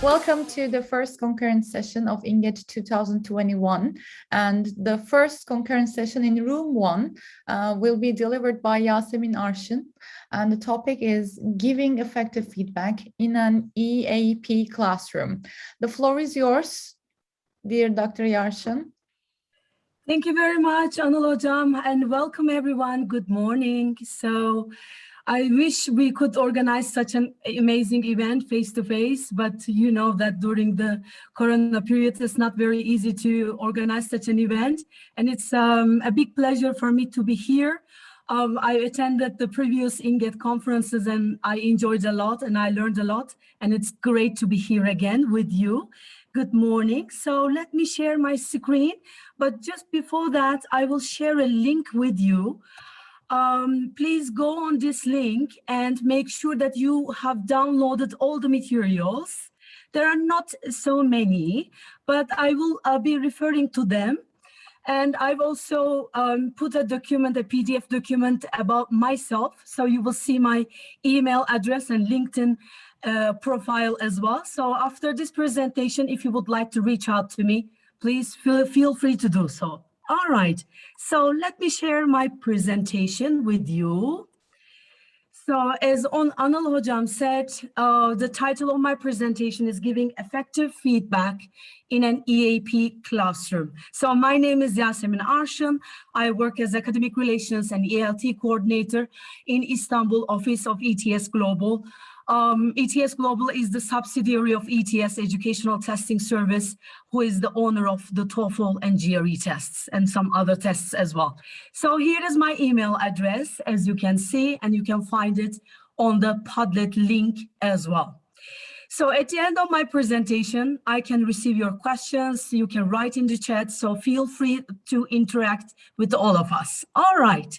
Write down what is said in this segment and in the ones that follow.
Welcome to the first concurrent session of INGED 2021, and the first concurrent session in room 1 will be delivered by Yasemin Arşın, and the topic is giving effective feedback in an EAP classroom. The floor is yours, dear Dr. Arşın. Thank you very much, Anıl Hocam, and welcome everyone. Good morning. So I wish we could organize such an amazing event face-to-face, but you know that during the Corona period, it's not very easy to organize such an event. And it's a big pleasure for me to be here. I attended the previous INGED conferences and I enjoyed a lot and I learned a lot. And it's great to be here again with you. Good morning. So let me share my screen. But just before that, I will share a link with you. Please go on this link and make sure that you have downloaded all the materials. There are not so many, but I will be referring to them. And I've also put a document, a PDF document about myself. So you will see my email address and LinkedIn profile as well. So after this presentation, if you would like to reach out to me, please feel free to do so. All right, so let me share my presentation with you. So as Anıl Hocam said, the title of my presentation is Giving Effective Feedback in an EAP Classroom. So my name is Yasemin Arşın. I work as Academic Relations and ELT Coordinator in Istanbul office of ETS Global. ETS Global is the subsidiary of ETS Educational Testing Service, who is the owner of the TOEFL and GRE tests and some other tests as well. So here is my email address, as you can see, and you can find it on the Padlet link as well. So at the end of my presentation, I can receive your questions. You can write in the chat, so feel free to interact with all of us. All right.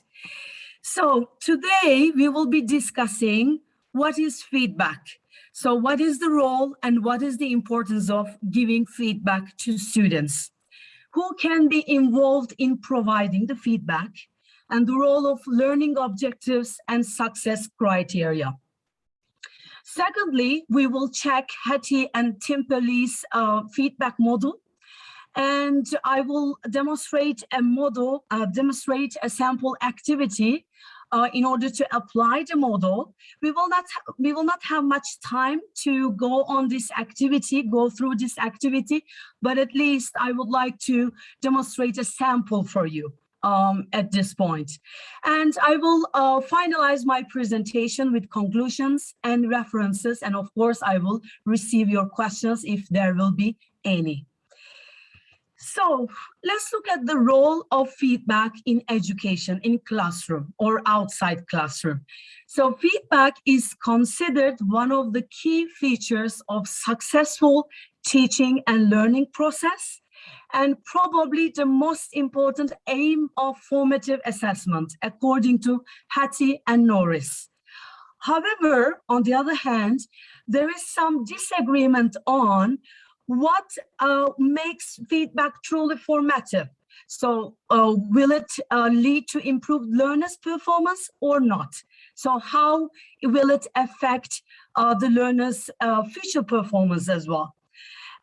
So today we will be discussing what is feedback? So what is the role and what is the importance of giving feedback to students? Who can be involved in providing the feedback? And the role of learning objectives and success criteria. Secondly, we will check Hattie and Timperley's feedback model. And I will demonstrate a model, demonstrate a sample activity in order to apply the model. We will not have much time to go on this activity, go through this activity, but at least I would like to demonstrate a sample for you at this point. And I will finalize my presentation with conclusions and references, and of course I will receive your questions if there will be any. So let's look at the role of feedback in education, in classroom or outside classroom. So feedback is considered one of the key features of successful teaching and learning process, and probably the most important aim of formative assessment, according to Hattie and Norris. However, on the other hand, there is some disagreement on what makes feedback truly formative. So will it lead to improved learners' performance or not? So how will it affect the learners' future performance as well?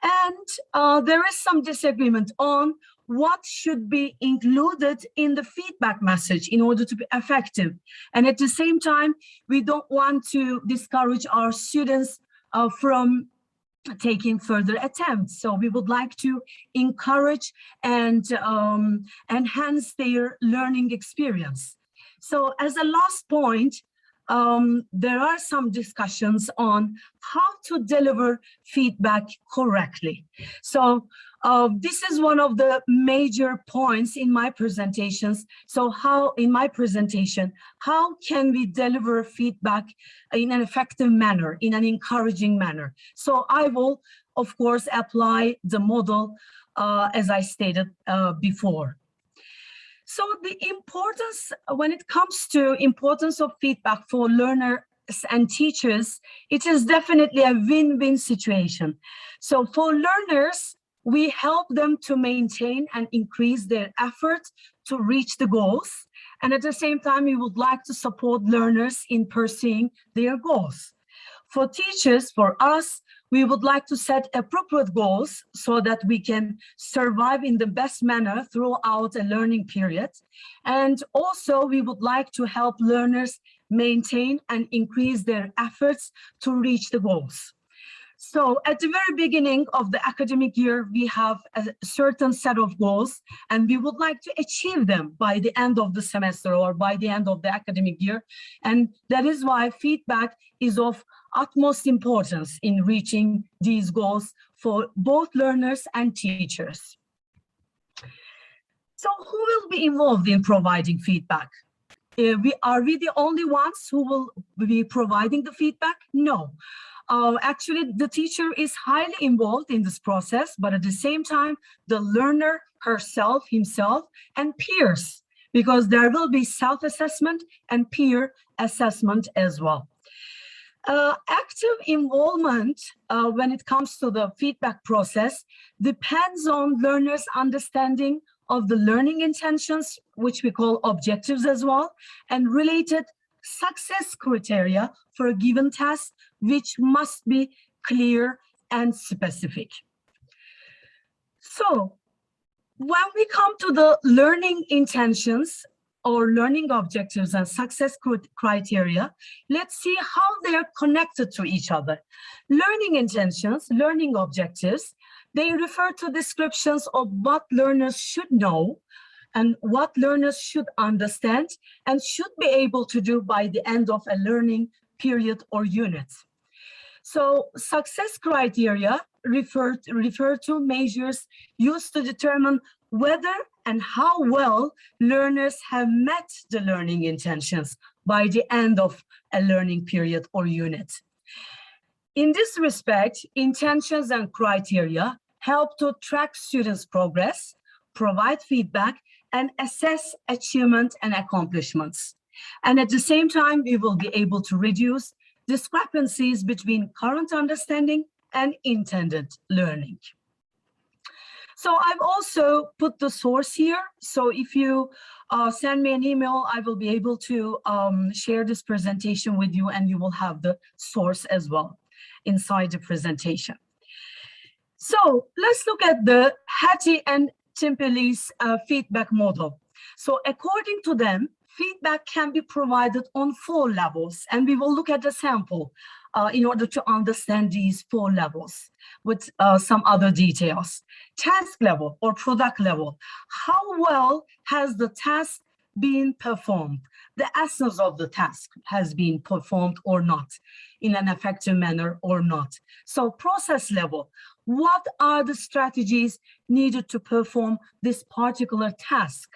And there is some disagreement on what should be included in the feedback message in order to be effective. And at the same time, we don't want to discourage our students from taking further attempts. So we would like to encourage and enhance their learning experience. So as a last point, there are some discussions on how to deliver feedback correctly. So this is one of the major points in my presentations. So how can we deliver feedback in an effective manner, in an encouraging manner? So I will, of course, apply the model as I stated before. So the importance, when it comes to importance of feedback for learners and teachers, it is definitely a win-win situation. So for learners, we help them to maintain and increase their effort to reach the goals. And at the same time, we would like to support learners in pursuing their goals. For teachers, for us, We would like to set appropriate goals so that we can survive in the best manner throughout a learning period. And also we would like to help learners maintain and increase their efforts to reach the goals. So at the very beginning of the academic year, we have a certain set of goals, and we would like to achieve them by the end of the semester or by the end of the academic year. And that is why feedback is of utmost importance in reaching these goals for both learners and teachers. So who will be involved in providing feedback? Are we the only ones who will be providing the feedback? No. Actually, the teacher is highly involved in this process, but at the same time, the learner herself, himself, and peers, because there will be self-assessment and peer assessment as well. Active involvement when it comes to the feedback process depends on learners' understanding of the learning intentions, which we call objectives as well, and related success criteria for a given task, which must be clear and specific. So when we come to the learning intentions or learning objectives and success criteria, let's see how they're connected to each other. Learning intentions, learning objectives, they refer to descriptions of what learners should know and what learners should understand and should be able to do by the end of a learning period or unit. So success criteria refer to measures used to determine whether and how well learners have met the learning intentions by the end of a learning period or unit. In this respect, intentions and criteria help to track students' progress, provide feedback, and assess achievement and accomplishments. And at the same time, we will be able to reduce discrepancies between current understanding and intended learning. So I've also put the source here. So if you send me an email, I will be able to share this presentation with you, and you will have the source as well inside the presentation. So let's look at the Hattie and Timperley's feedback model. So according to them, feedback can be provided on 4 levels, and we will look at the sample in order to understand these 4 levels with some other details. Task level or product level. How well has the task been performed? The essence of the task has been performed or not in an effective manner or not. So process level. What are the strategies needed to perform this particular task?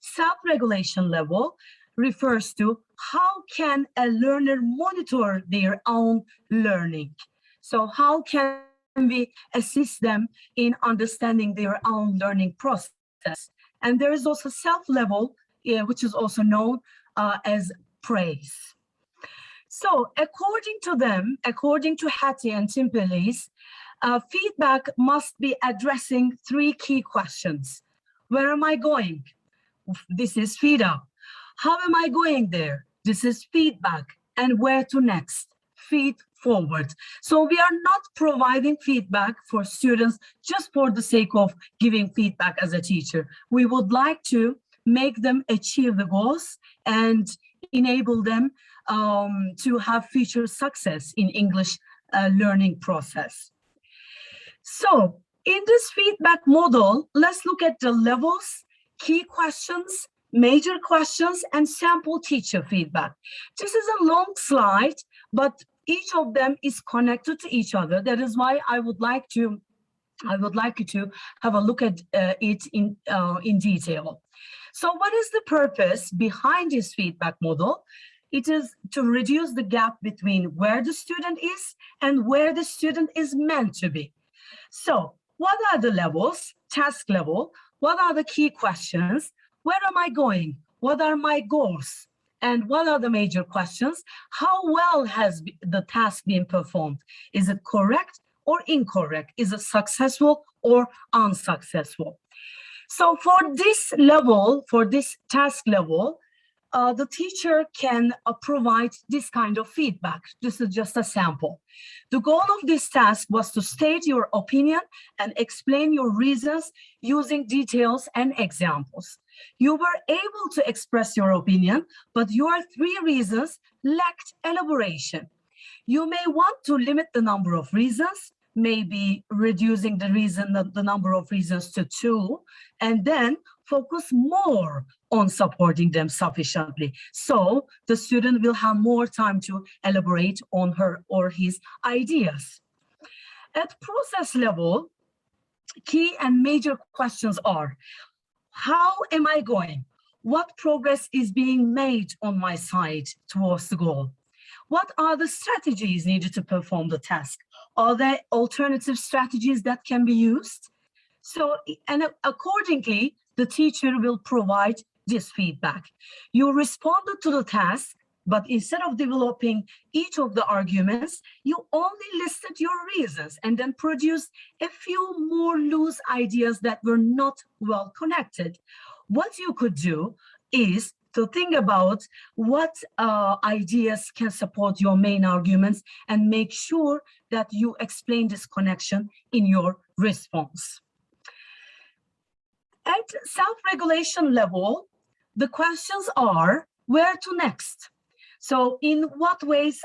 Self-regulation level refers to how can a learner monitor their own learning? So how can we assist them in understanding their own learning process? And there is also self-level, which is also known as praise. So according to them, according to Hattie and Timperley's, feedback must be addressing 3 key questions. Where am I going? This is feed up. How am I going there? This is feedback. And where to next? Feed forward. So we are not providing feedback for students just for the sake of giving feedback as a teacher. We would like to make them achieve the goals and enable them to have future success in English learning process. So in this feedback model, let's look at the levels, key questions, major questions, and sample teacher feedback. This is a long slide, but each of them is connected to each other. That is why I would like you to have a look at it in detail. So what is the purpose behind this feedback model? It is to reduce the gap between where the student is and where the student is meant to be. So what are the levels? Task level. What are the key questions? Where am I going? What are my goals? And what are the major questions? How well has the task been performed? Is it correct or incorrect? Is it successful or unsuccessful? So for this level, for this task level, the teacher can provide this kind of feedback. This is just a sample. The goal of this task was to state your opinion and explain your reasons using details and examples. You were able to express your opinion, but your 3 reasons lacked elaboration. You may want to limit the number of reasons, maybe reducing the number of reasons to 2, and then focus more on supporting them sufficiently. So the student will have more time to elaborate on her or his ideas. At process level, key and major questions are, how am I going? What progress is being made on my side towards the goal? What are the strategies needed to perform the task? Are there alternative strategies that can be used? So, and accordingly, the teacher will provide this feedback. You responded to the task, but instead of developing each of the arguments, you only listed your reasons and then produced a few more loose ideas that were not well connected. What you could do is to think about what ideas can support your main arguments and make sure that you explain this connection in your response. At self-regulation level, the questions are, where to next? So in what ways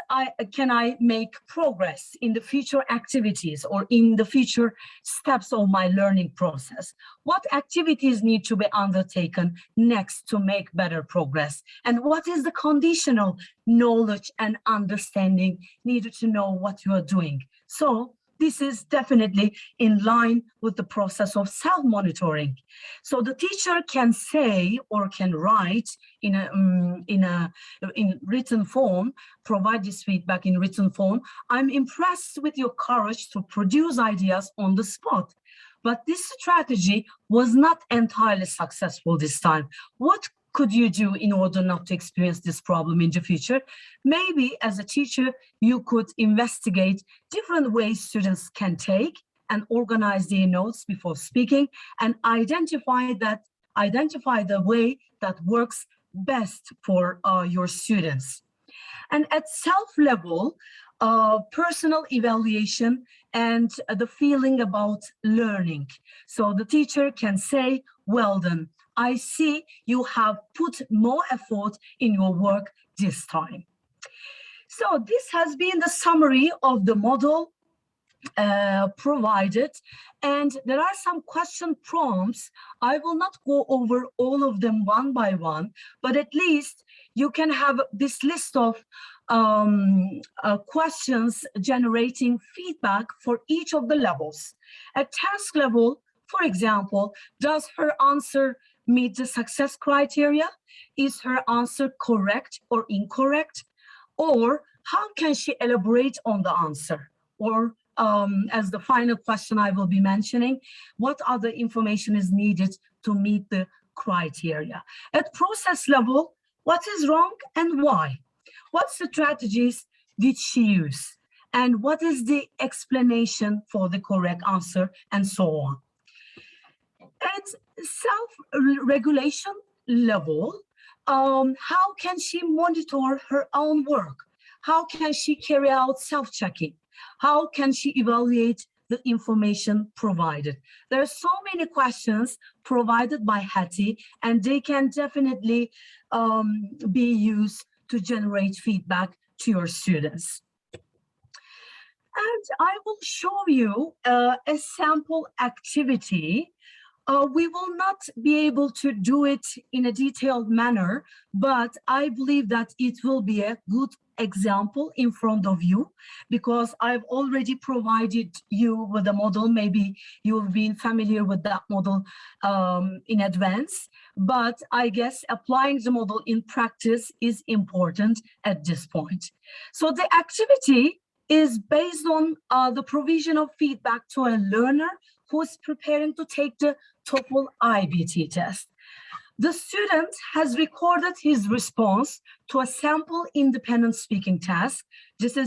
can I make progress in the future activities or in the future steps of my learning process? What activities need to be undertaken next to make better progress? And what is the conditional knowledge and understanding needed to know what you are doing? So this is definitely in line with the process of self-monitoring. So the teacher can say or can write in written form, provide this feedback in written form. I'm impressed with your courage to produce ideas on the spot. But this strategy was not entirely successful this time. What could you do in order not to experience this problem in the future? Maybe as a teacher, you could investigate different ways students can take and organize their notes before speaking and identify the way that works best for your students. And at self level, personal evaluation and the feeling about learning. So the teacher can say, well done, I see you have put more effort in your work this time. So this has been the summary of the model provided, and there are some question prompts. I will not go over all of them one by one, but at least you can have this list of questions generating feedback for each of the levels. At task level, for example, does her answer meet the success criteria? Is her answer correct or incorrect? Or how can she elaborate on the answer? Or as the final question I will be mentioning, what other information is needed to meet the criteria? At process level, what is wrong and why? What strategies did she use? And what is the explanation for the correct answer, and so on? At self-regulation level, how can she monitor her own work? How can she carry out self-checking? How can she evaluate the information provided? There are so many questions provided by Hattie, and they can definitely be used to generate feedback to your students. And I will show you a sample activity. We will not be able to do it in a detailed manner, but I believe that it will be a good example in front of you, because I've already provided you with a model. Maybe you've been familiar with that model in advance, but I guess applying the model in practice is important at this point. So the activity is based on the provision of feedback to a learner who is preparing to take the TOEFL IBT test. The student has recorded his response to a sample independent speaking task. This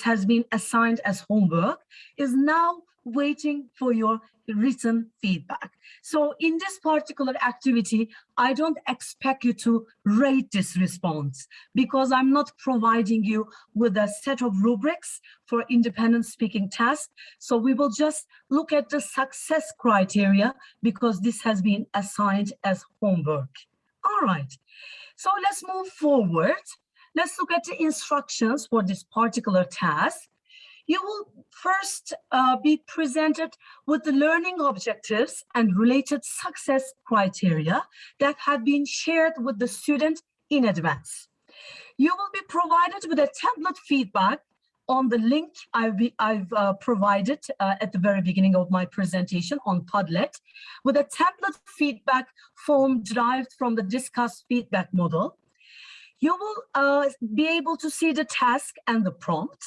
has been assigned as homework, is now waiting for your written feedback. So in this particular activity, I don't expect you to rate this response because I'm not providing you with a set of rubrics for independent speaking test. So we will just look at the success criteria because this has been assigned as homework. All right, so let's move forward. Let's look at the instructions for this particular task. You will first be presented with the learning objectives and related success criteria that have been shared with the student in advance. You will be provided with a template feedback on the link I've provided at the very beginning of my presentation on Padlet, with a template feedback form derived from the discussed feedback model. You will be able to see the task and the prompt.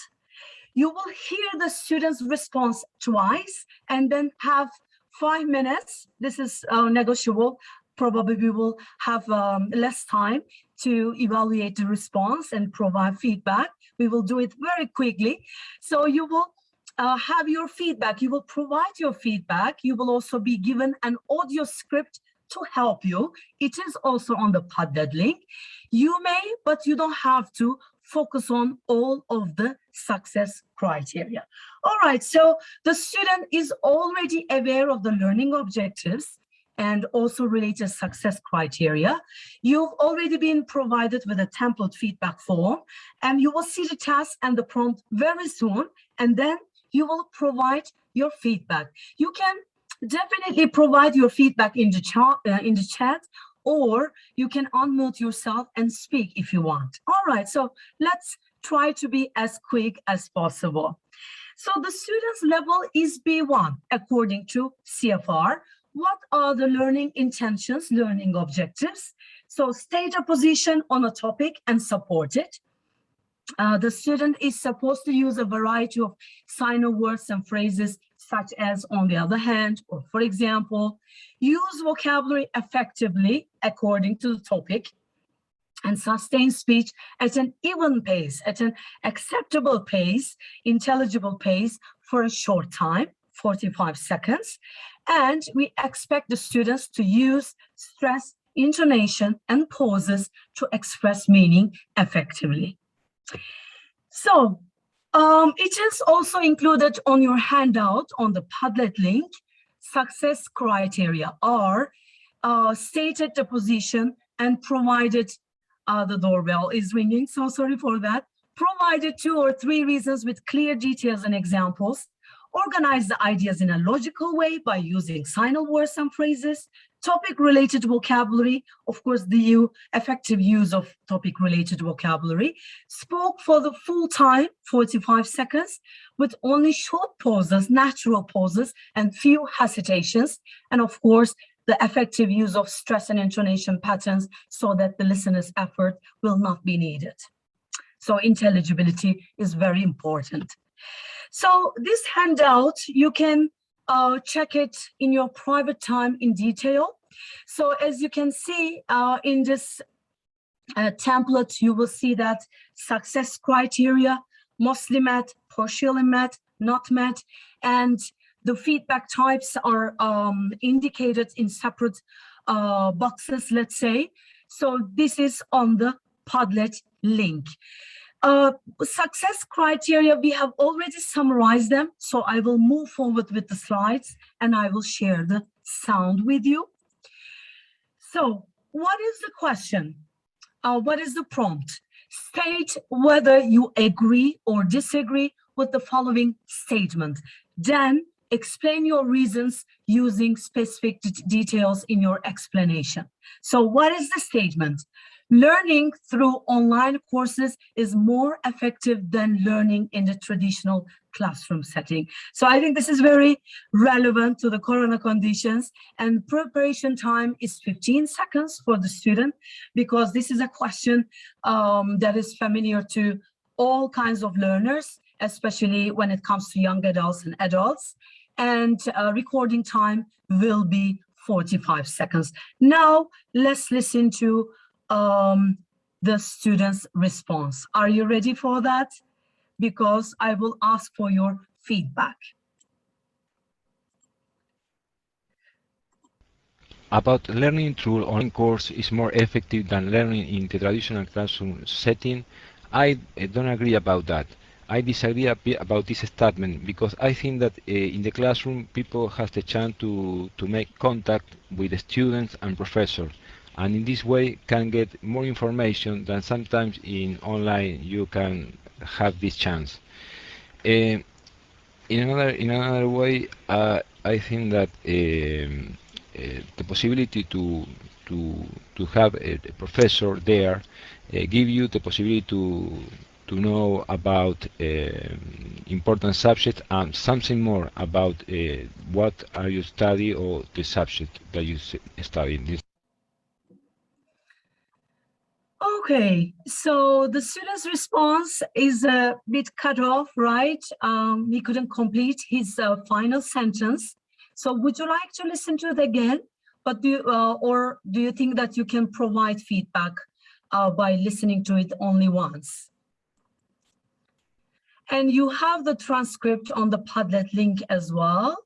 You will hear the student's response twice and then have 5 minutes. This is negotiable. Probably we will have less time to evaluate the response and provide feedback. We will do it very quickly. So you will have your feedback. You will provide your feedback. You will also be given an audio script to help you. It is also on the Padlet link. You may, but you don't have to focus on all of the success criteria. All right, so the student is already aware of the learning objectives and also related success criteria. You've already been provided with a template feedback form, and you will see the task and the prompt very soon, and then you will provide your feedback. You can definitely provide your feedback in the chat, or you can unmute yourself and speak if you want. All right, so let's try to be as quick as possible. So the student's level is B1 according to CFR. What are the learning intentions, learning objectives? So state a position on a topic and support it. The student is supposed to use a variety of sign-off words and phrases such as on the other hand, or for example, use vocabulary effectively according to the topic, and sustain speech at an even pace, at an acceptable pace, intelligible pace for a short time, 45 seconds. And we expect the students to use stress, intonation, and pauses to express meaning effectively. So, it is also included on your handout on the Padlet link. Success criteria are stated the position and provided the doorbell is ringing, so sorry for that. Provided 2 or 3 reasons with clear details and examples. Organize the ideas in a logical way by using sign-off words and phrases. Topic-related vocabulary, of course, the effective use of topic-related vocabulary. Spoke for the full time, 45 seconds, with only short pauses, natural pauses, and few hesitations. And of course, the effective use of stress and intonation patterns so that the listener's effort will not be needed. So intelligibility is very important. So this handout, you can check it in your private time in detail. So as you can see in this template, you will see that success criteria, mostly met, partially met, not met, and the feedback types are indicated in separate boxes, let's say. So this is on the Padlet link. Success criteria, we have already summarized them, so I will move forward with the slides and I will share the sound with you. So what is the question? What is the prompt? State whether you agree or disagree with the following statement. Then explain your reasons using specific details in your explanation. So what is the statement? Learning through online courses is more effective than learning in the traditional classroom setting. So I think this is very relevant to the corona conditions, and preparation time is 15 seconds for the student, because this is a question that is familiar to all kinds of learners, especially when it comes to young adults and adults. And recording time will be 45 seconds. Now let's listen to the student's response. Are you ready for that? Because I will ask for your feedback. about learning through online course is more effective than learning in the traditional classroom setting. I don't agree about that. I disagree a bit about this statement because I think that in the classroom people have the chance to make contact with the students and professors, and in this way can get more information than sometimes in online you can have this chance. Uh, in another way, I think that the possibility to have a professor there give you the possibility to know about important subjects and something more about what are you study or the subject that you study. Okay, so the student's response is a bit cut off, right? He couldn't complete his final sentence. So would you like to listen to it again? But or do you think that you can provide feedback by listening to it only once? And you have the transcript on the Padlet link as well.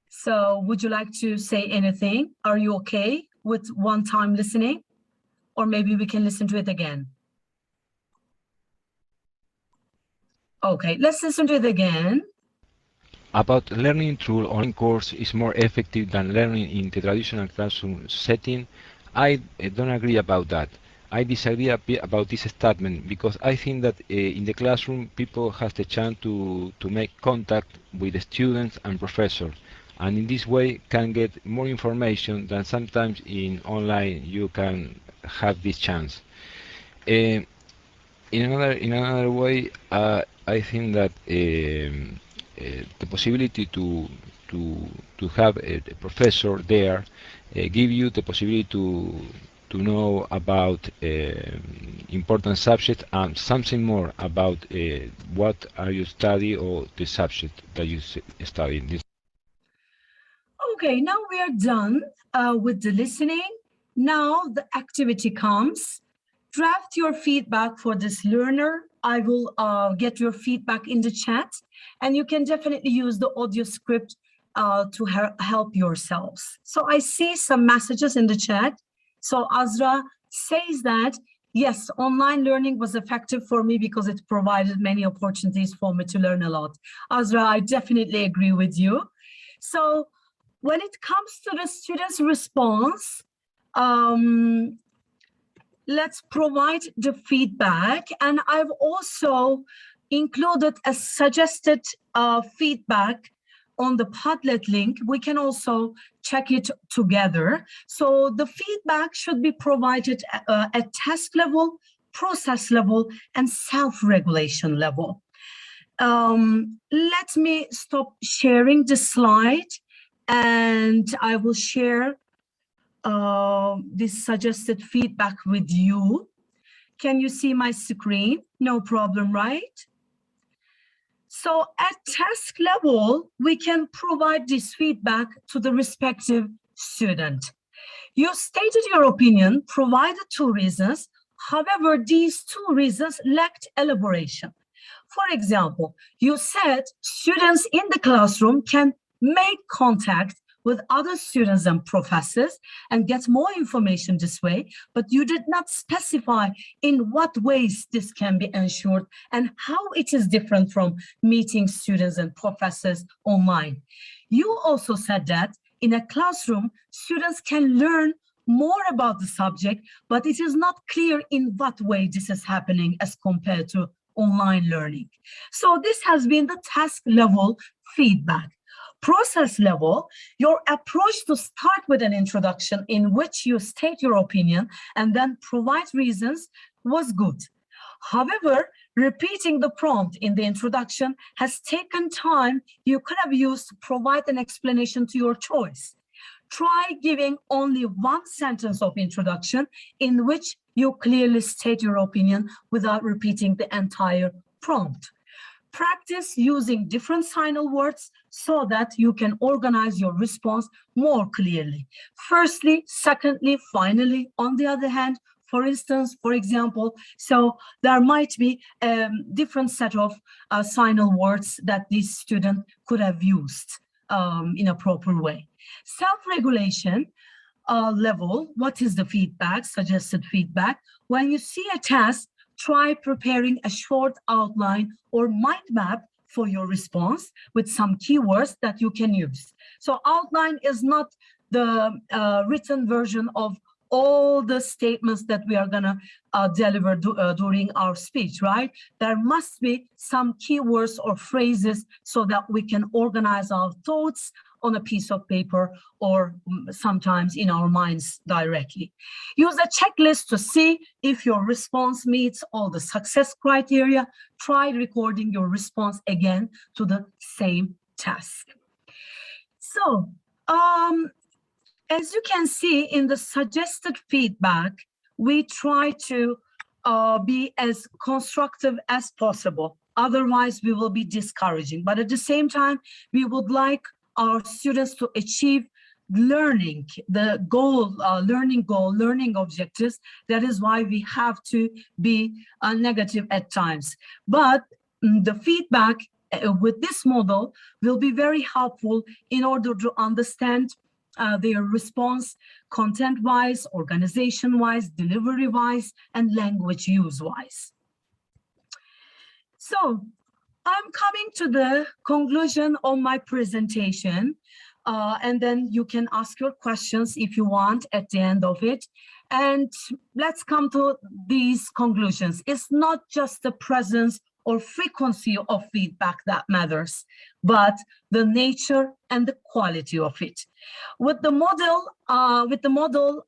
So would you like to say anything? Are you okay with one-time listening? Or maybe we can listen to it again. Okay, let's listen to it again. About learning through online course is more effective than learning in the traditional classroom setting. I don't agree about that. I disagree a bit about this statement because I think that in the classroom people have the chance to make contact with the students and professors, and in this way can get more information than sometimes in online you can have this chance. In another way, I think that the possibility to have a professor there give you the possibility to know about important subjects and something more about what are you study or the subject that you study. Okay, now we are done with the listening. Now the activity comes. Draft your feedback for this learner. I will get your feedback in the chat, and you can definitely use the audio script to help yourselves. So I see some messages in the chat. So Azra says that, yes, online learning was effective for me because it provided many opportunities for me to learn a lot. Azra, I definitely agree with you. So when it comes to the student's response, let's provide the feedback. And I've also included a suggested feedback on the Padlet link. We can also check it together. So the feedback should be provided at task level, process level, and self-regulation level. Let me stop sharing the slide, and I will share this suggested feedback with you. Can you see my screen? No problem, right? So at task level, we can provide this feedback to the respective student. You stated your opinion, provided 2 reasons. However, these 2 reasons lacked elaboration. For example, you said students in the classroom can make contact with other students and professors and get more information this way, but you did not specify in what ways this can be ensured and how it is different from meeting students and professors online. You also said that in a classroom, students can learn more about the subject, but it is not clear in what way this is happening as compared to online learning. So this has been the task level feedback. Process level, your approach to start with an introduction in which you state your opinion and then provide reasons was good. However, repeating the prompt in the introduction has taken time you could have used to provide an explanation to your choice. Try giving only 1 sentence of introduction in which you clearly state your opinion without repeating the entire prompt. Practice using different signal words so that you can organize your response more clearly. Firstly, secondly, finally, on the other hand, for instance, for example, so there might be a different set of signal words that this student could have used in a proper way. Self-regulation level, what is the feedback, suggested feedback? When you see a task, try preparing a short outline or mind map for your response with some keywords that you can use. So outline is not the written version of all the statements that we are gonna deliver during our speech, right? There must be some keywords or phrases so that we can organize our thoughts on a piece of paper or sometimes in our minds directly. Use a checklist to see if your response meets all the success criteria. Try recording your response again to the same task. So, as you can see in the suggested feedback, we try to be as constructive as possible. Otherwise, we will be discouraging. But at the same time, we would like our students to achieve learning, the goal, learning objectives. That is why we have to be negative at times. But the feedback with this model will be very helpful in order to understand their response content-wise, organization-wise, delivery-wise, and language use-wise. So I'm coming to the conclusion of my presentation, and then you can ask your questions if you want at the end of it. And let's come to these conclusions. It's not just the presence or frequency of feedback that matters, but the nature and the quality of it. With the model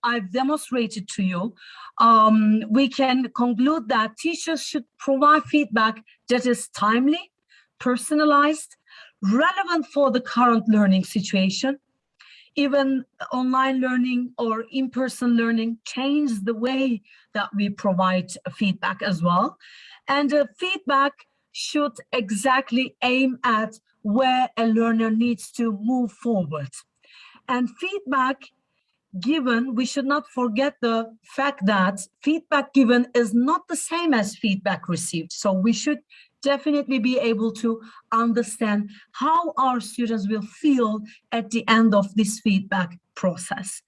I've demonstrated to you, we can conclude that teachers should provide feedback that is timely, personalized, relevant for the current learning situation. Even online learning or in-person learning changes the way that we provide feedback as well. And feedback should exactly aim at where a learner needs to move forward. And feedback given, we should not forget the fact that feedback given is not the same as feedback received. So we should definitely be able to understand how our students will feel at the end of this feedback process.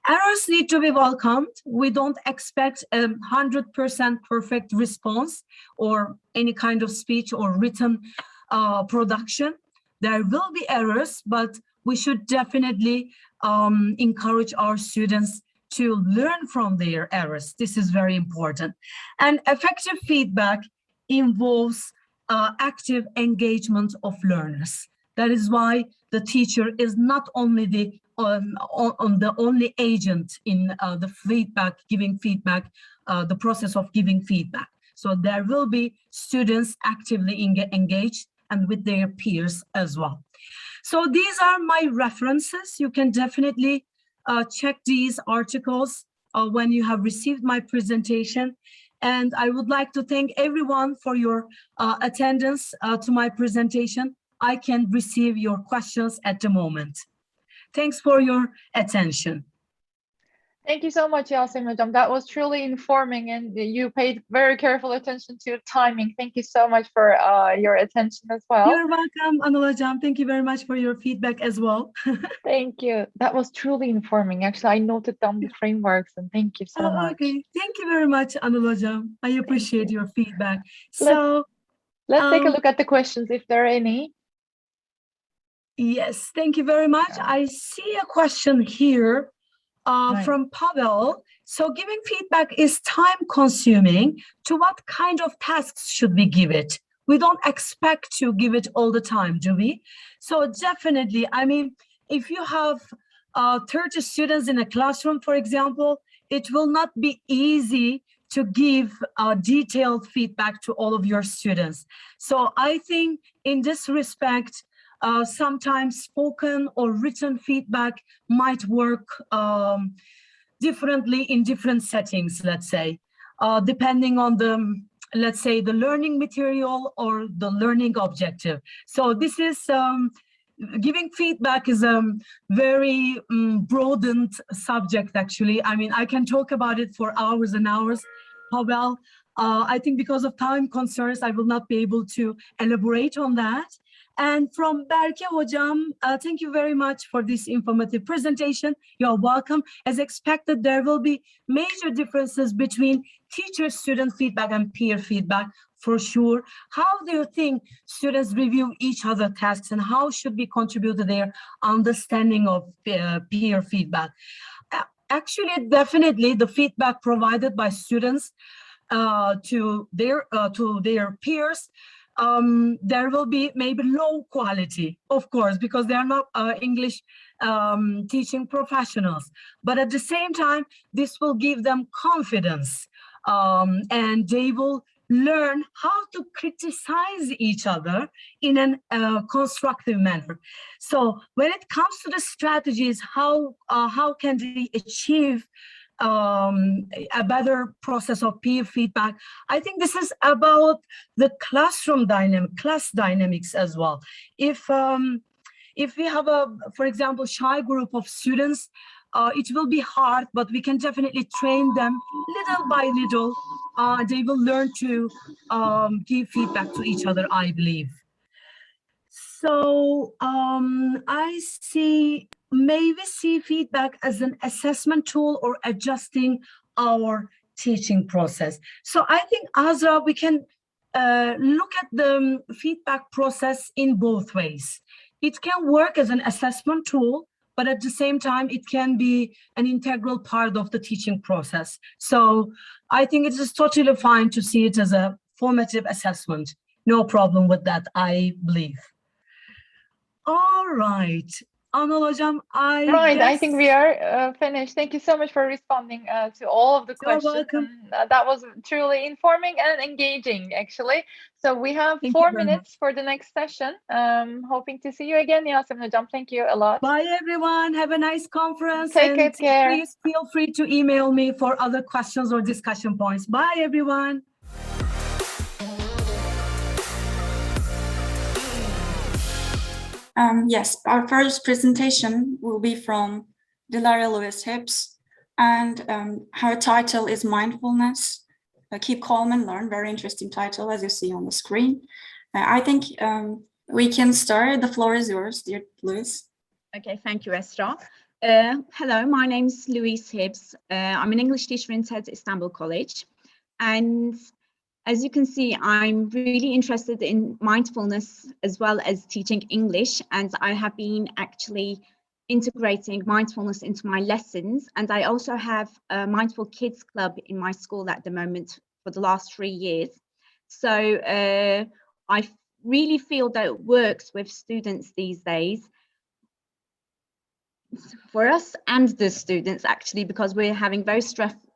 Errors need to be welcomed. We don't expect a 100% perfect response or any kind of speech or written production. There will be errors, but we should definitely encourage our students to learn from their errors. This is very important. And effective feedback involves active engagement of learners. That is why the teacher is not only the only agent in the process of giving feedback. So there will be students actively engaged and with their peers as well. So these are my references. You can definitely check these articles when you have received my presentation. And I would like to thank everyone for your attendance to my presentation. I can receive your questions at the moment. Thanks for your attention. Thank you so much, Yasemin Hocam. That was truly informing, and you paid very careful attention to timing. Thank you so much for your attention as well. You're welcome, Anıl Hocam. Thank you very much for your feedback as well. Thank you. That was truly informing. Actually, I noted down the frameworks, and thank you so much. Okay, thank you very much, Anıl Hocam. I appreciate your feedback. Let's take a look at the questions if there are any. Yes, thank you very much. I see a question here from Pavel. So giving feedback is time consuming. To what kind of tasks should we give it? We don't expect to give it all the time, do we? So definitely, I mean, if you have 30 students in a classroom, for example, it will not be easy to give detailed feedback to all of your students. So I think in this respect, sometimes spoken or written feedback might work differently in different settings, let's say, depending on the, let's say, the learning material or the learning objective. So this is, giving feedback is a very broadened subject, actually. I mean, I can talk about it for hours and hours. Pavel, I think because of time concerns, I will not be able to elaborate on that. And from Berke Hocam, thank you very much for this informative presentation. You're welcome. As expected, there will be major differences between teacher-student feedback and peer feedback, for sure. How do you think students review each other's tasks, and how should we contribute to their understanding of peer feedback? Actually, definitely the feedback provided by students to their peers, there will be maybe low quality, of course, because they are not English teaching professionals. But at the same time, this will give them confidence, and they will learn how to criticize each other in a constructive manner. So when it comes to the strategies, how can they achieve a better process of peer feedback? I think this is about the classroom dynamic, class dynamics as well. If we have for example, shy group of students, it will be hard, but we can definitely train them little by little. They will learn to give feedback to each other, I believe. So may we see feedback as an assessment tool or adjusting our teaching process? So I think, Azra, we can look at the feedback process in both ways. It can work as an assessment tool, but at the same time, it can be an integral part of the teaching process. So I think it is totally fine to see it as a formative assessment. No problem with that, I believe. All right. Anıl Hocam, I think we are finished. Thank you so much for responding to all of the questions. You're welcome. And, that was truly informing and engaging, actually. So we have 4 minutes for the next session. Hoping to see you again, Yasemin Hocam. Thank you a lot. Bye, everyone. Have a nice conference. Take good care. Please feel free to email me for other questions or discussion points. Bye, everyone. Yes, our first presentation will be from Dilara Loise Hibbs, and her title is Mindfulness, Keep Calm and Learn. Very interesting title, as you see on the screen. I think we can start. The floor is yours, dear Loise. Okay, thank you, Esra. Hello, my name is Loise Hibbs. I'm an English teacher in TED Istanbul College, and as you can see, I'm really interested in mindfulness as well as teaching English, and I have been actually integrating mindfulness into my lessons. And I also have a Mindful Kids Club in my school at the moment for the last 3 years. So I really feel that it works with students these days, for us and the students actually, because we're having very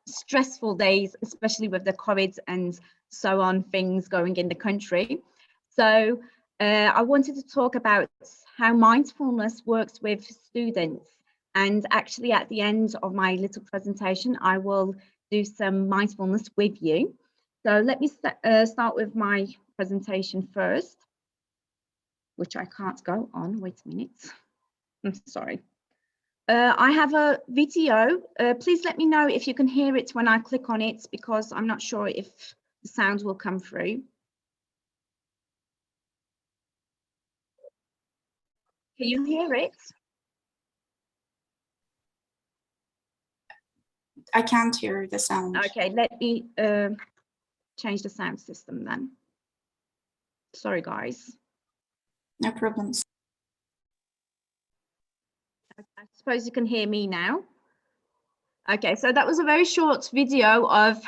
stressful days, especially with the COVID and so on things going in the country. So I wanted to talk about how mindfulness works with students. And actually at the end of my little presentation, I will do some mindfulness with you. So let me start with my presentation first, which I can't go on. Wait a minute. I'm sorry. I have a video. Please let me know if you can hear it when I click on it, because I'm not sure if the sound will come through. Can you hear it? I can't hear the sound. Okay, let me change the sound system then. Sorry, guys. No problems. I suppose you can hear me now. Okay, so that was a very short video of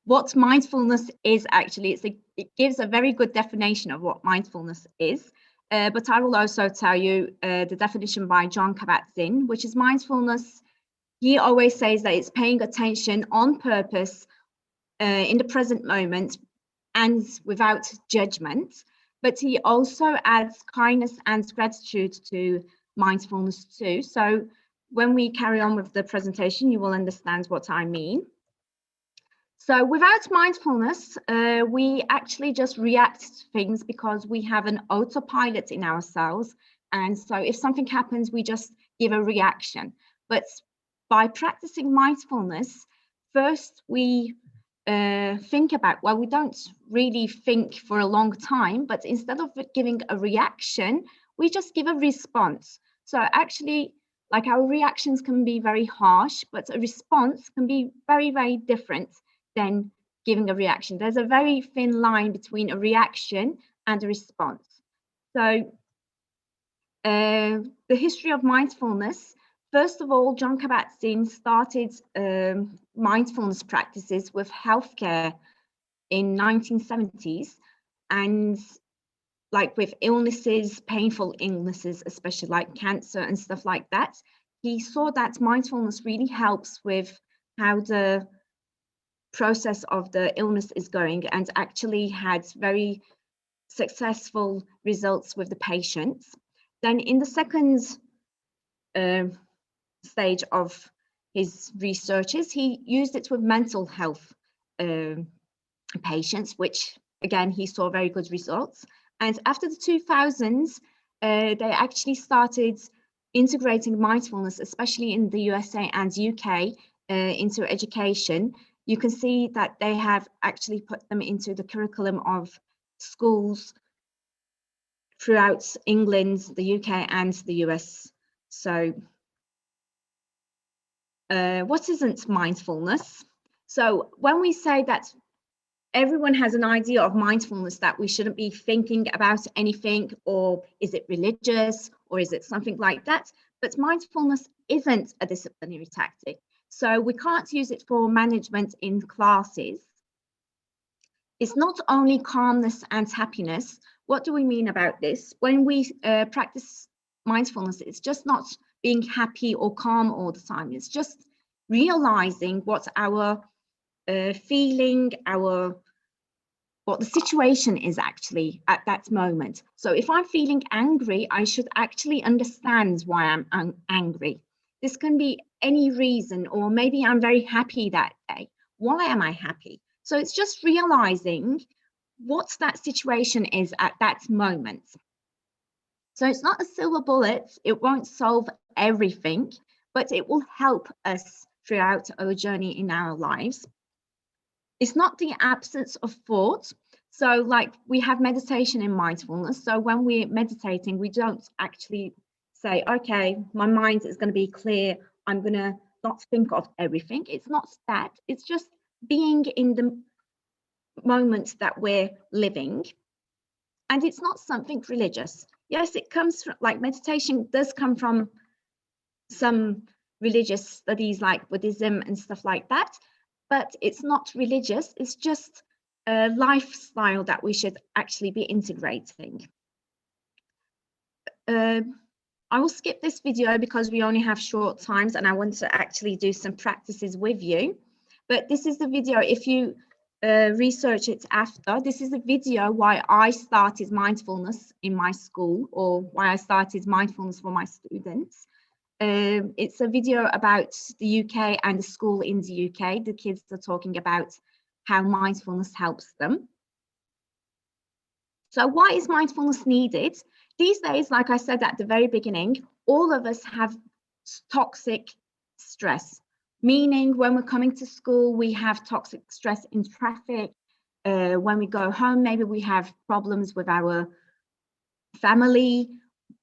what mindfulness is actually. It gives a very good definition of what mindfulness is. But I will also tell you the definition by John Kabat-Zinn, which is mindfulness. He always says that it's paying attention on purpose in the present moment and without judgment. But he also adds kindness and gratitude to mindfulness too. So when we carry on with the presentation, you will understand what I mean. So without mindfulness, we actually just react to things because we have an autopilot in ourselves. And so if something happens, we just give a reaction. But by practicing mindfulness, first we think about, well, we don't really think for a long time, but instead of giving a reaction, we just give a response. So actually, like, our reactions can be very harsh, but a response can be very, very different than giving a reaction. There's a very thin line between a reaction and a response. So the history of mindfulness, first of all, John Kabat-Zinn started mindfulness practices with healthcare in 1970s, and like with illnesses, painful illnesses, especially like cancer and stuff like that. He saw that mindfulness really helps with how the process of the illness is going, and actually had very successful results with the patients. Then in the second stage of his researches, he used it with mental health patients, which again, he saw very good results. And after the 2000s, they actually started integrating mindfulness, especially in the USA and UK, into education. You can see that they have actually put them into the curriculum of schools throughout England, the UK and the US. So what isn't mindfulness? So when we say that everyone has an idea of mindfulness, that we shouldn't be thinking about anything, or is it religious, or is it something like that? But mindfulness isn't a disciplinary tactic. So we can't use it for management in classes. It's not only calmness and happiness. What do we mean about this? When we practice mindfulness, it's just not being happy or calm all the time. It's just realizing what our feeling, what the situation is actually at that moment. So if I'm feeling angry, I should actually understand why I'm angry. This can be any reason, or maybe I'm very happy that day. Why am I happy? So it's just realizing what that situation is at that moment. So it's not a silver bullet. It won't solve everything, but it will help us throughout our journey in our lives. It's not the absence of thought. So like we have meditation in mindfulness. So when we're meditating, we don't actually say, okay, my mind is going to be clear. I'm going to not think of everything. It's not that. It's just being in the moment that we're living. And it's not something religious. Yes, it comes from, like, meditation does come from some religious studies like Buddhism and stuff like that, but it's not religious. It's just a lifestyle that we should actually be integrating. I will skip this video because we only have short times and I want to actually do some practices with you. But this is the video, if you research it after, this is the video why I started mindfulness in my school, or why I started mindfulness for my students. It's a video about the UK and the school in the UK. The kids are talking about how mindfulness helps them. So why is mindfulness needed? These days, like I said at the very beginning, all of us have toxic stress, meaning when we're coming to school, we have toxic stress in traffic. When we go home, maybe we have problems with our family,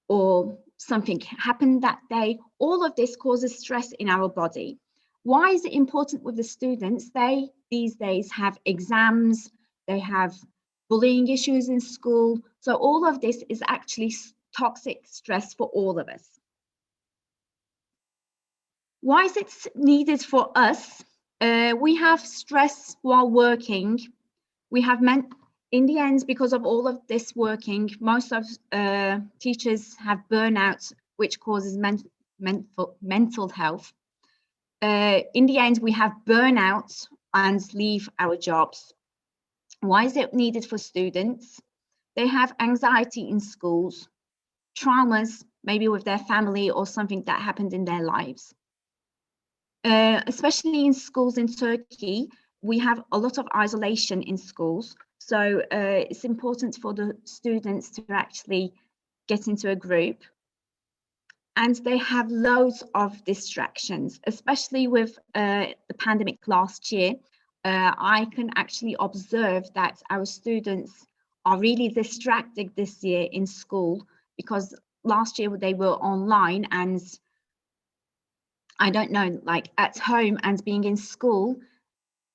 or something happened that day. All of this causes stress in our body. Why is it important with the students? They these days have exams, they have bullying issues in school. So all of this is actually toxic stress for all of us. Why is it needed for us? We have stress while working. We have in the end, because of all of this working, most of teachers have burnout, which causes mental health. In the end, we have burnout and leave our jobs. Why is it needed for students? They have anxiety in schools, traumas, maybe with their family or something that happened in their lives. Especially in schools in Turkey, we have a lot of isolation in schools. So it's important for the students to actually get into a group. And they have loads of distractions, especially with the pandemic last year. I can actually observe that our students are really distracted this year in school, because last year they were online, and I don't know, like at home and being in school,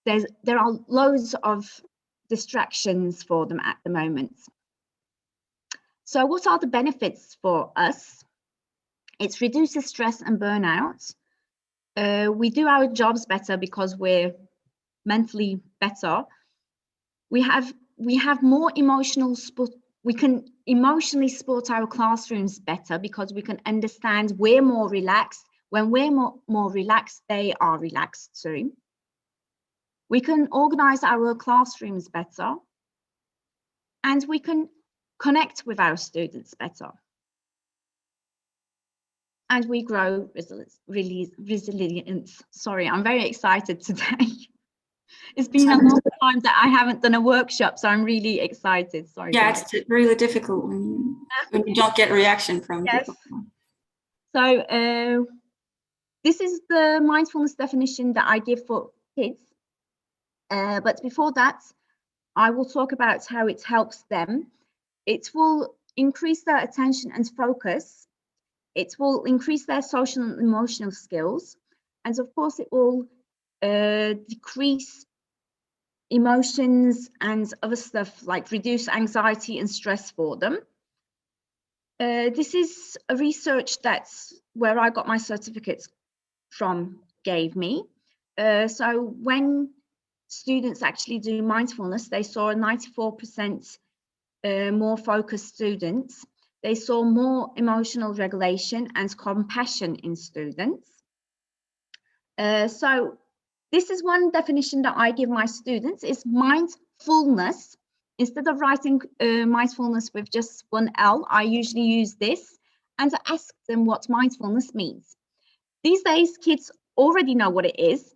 there are loads of distractions for them at the moment. So what are the benefits for us? It reduces stress and burnout. We do our jobs better because we're mentally better. We have more emotional support. We can emotionally support our classrooms better because we can understand we're more relaxed. When we're more relaxed, they are relaxed too. We can organize our classrooms better, and we can connect with our students better. And we grow resilience. Sorry, I'm very excited today. It's been a long time that I haven't done a workshop, so I'm really excited. Sorry. Yeah, guys. it's really difficult when you don't get reaction from people. So this is the mindfulness definition that I give for kids. But before that, I will talk about how it helps them. It will increase their attention and focus. It will increase their social and emotional skills. And of course, it will decrease emotions and other stuff, like reduce anxiety and stress for them. This is a research that's where I got my certificates from, gave me. So when students actually do mindfulness, they saw a 94% more focused students. They saw more emotional regulation and compassion in students. So this is one definition that I give my students, is mindfulness. Instead of writing mindfulness with just one L, I usually use this and ask them what mindfulness means. These days, kids already know what it is,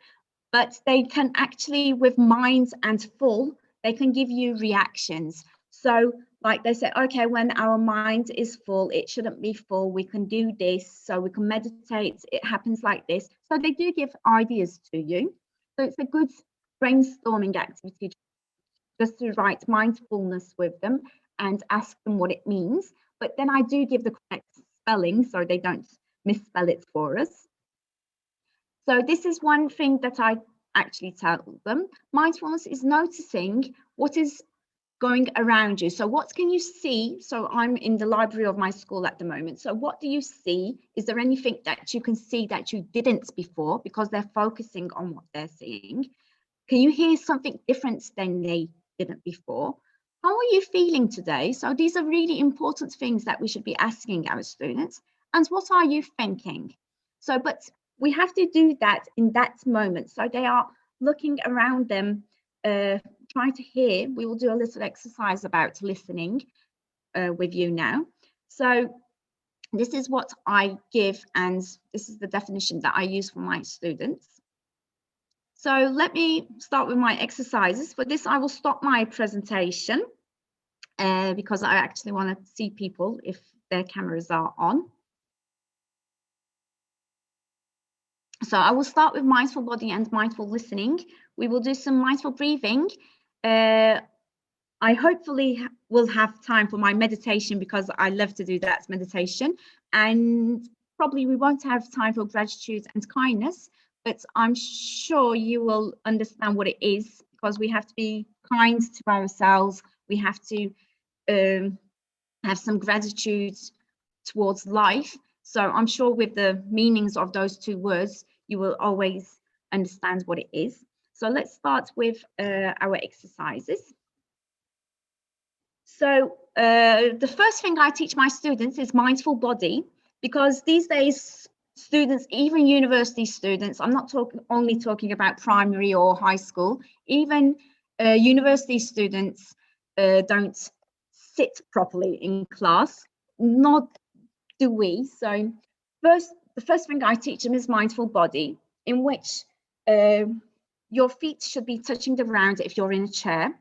but they can actually, with mind and full, they can give you reactions. So like they say, okay, when our mind is full, it shouldn't be full. We can do this, so we can meditate. It happens like this. So they do give ideas to you. So it's a good brainstorming activity just to write mindfulness with them and ask them what it means. But then I do give the correct spelling so they don't misspell it for us. So this is one thing that I actually tell them. Mindfulness is noticing what is going around you. So what can you see? So I'm in the library of my school at the moment. So what do you see? Is there anything that you can see that you didn't before, because they're focusing on what they're seeing? Can you hear something different than they didn't before? How are you feeling today? So these are really important things that we should be asking our students. And what are you thinking? So, but we have to do that in that moment. So they are looking around them, trying to hear. We will do a little exercise about listening with you now. So this is what I give, and this is the definition that I use for my students. So let me start with my exercises. For this, I will stop my presentation because I actually want to see people if their cameras are on. So I will start with mindful body and mindful listening. We will do some mindful breathing. I hopefully will have time for my meditation, because I love to do that meditation. And probably we won't have time for gratitude and kindness, but I'm sure you will understand what it is, because we have to be kind to ourselves. We have to have some gratitude towards life. So I'm sure with the meanings of those two words, you will always understand what it is. So let's start with our exercises. So the first thing I teach my students is mindful body, because these days students, even university students, I'm not only talking about primary or high school, even university students don't sit properly in class, nor do we. So the first thing I teach them is mindful body, in which your feet should be touching the ground if you're in a chair.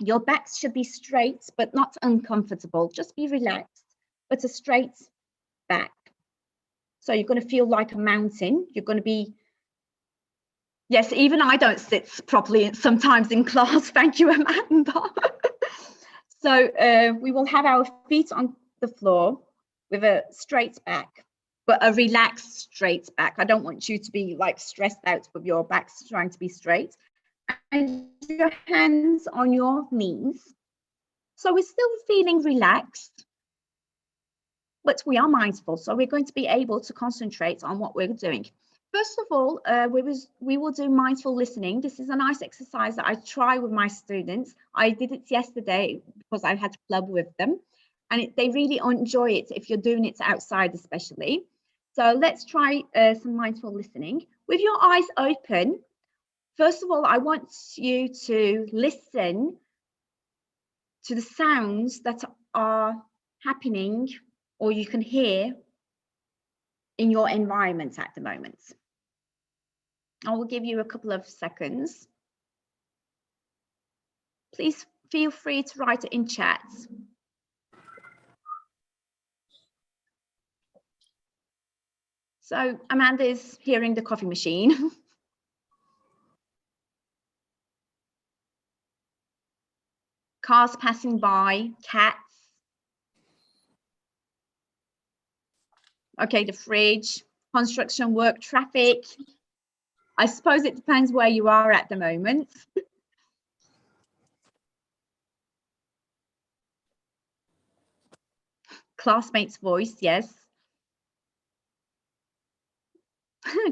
Your back should be straight, but not uncomfortable. Just be relaxed, but a straight back. So you're going to feel like a mountain. You're going to be Yes, even I don't sit properly sometimes in class. Thank you, Amanda. So we will have our feet on the floor with a straight back, but a relaxed straight back. I don't want you to be like stressed out with your backs trying to be straight. And your hands on your knees. So we're still feeling relaxed, but we are mindful. So we're going to be able to concentrate on what we're doing. First of all, we will do mindful listening. This is a nice exercise that I try with my students. I did it yesterday because I had to club with them, and they really enjoy it if you're doing it outside especially. So let's try some mindful listening. With your eyes open, first of all, I want you to listen to the sounds that are happening or you can hear in your environment at the moment. I will give you a couple of seconds. Please feel free to write it in chat. So Amanda is hearing the coffee machine. Cars passing by, cats. Okay, the fridge, construction work, traffic. I suppose it depends where you are at the moment. Classmate's voice, yes.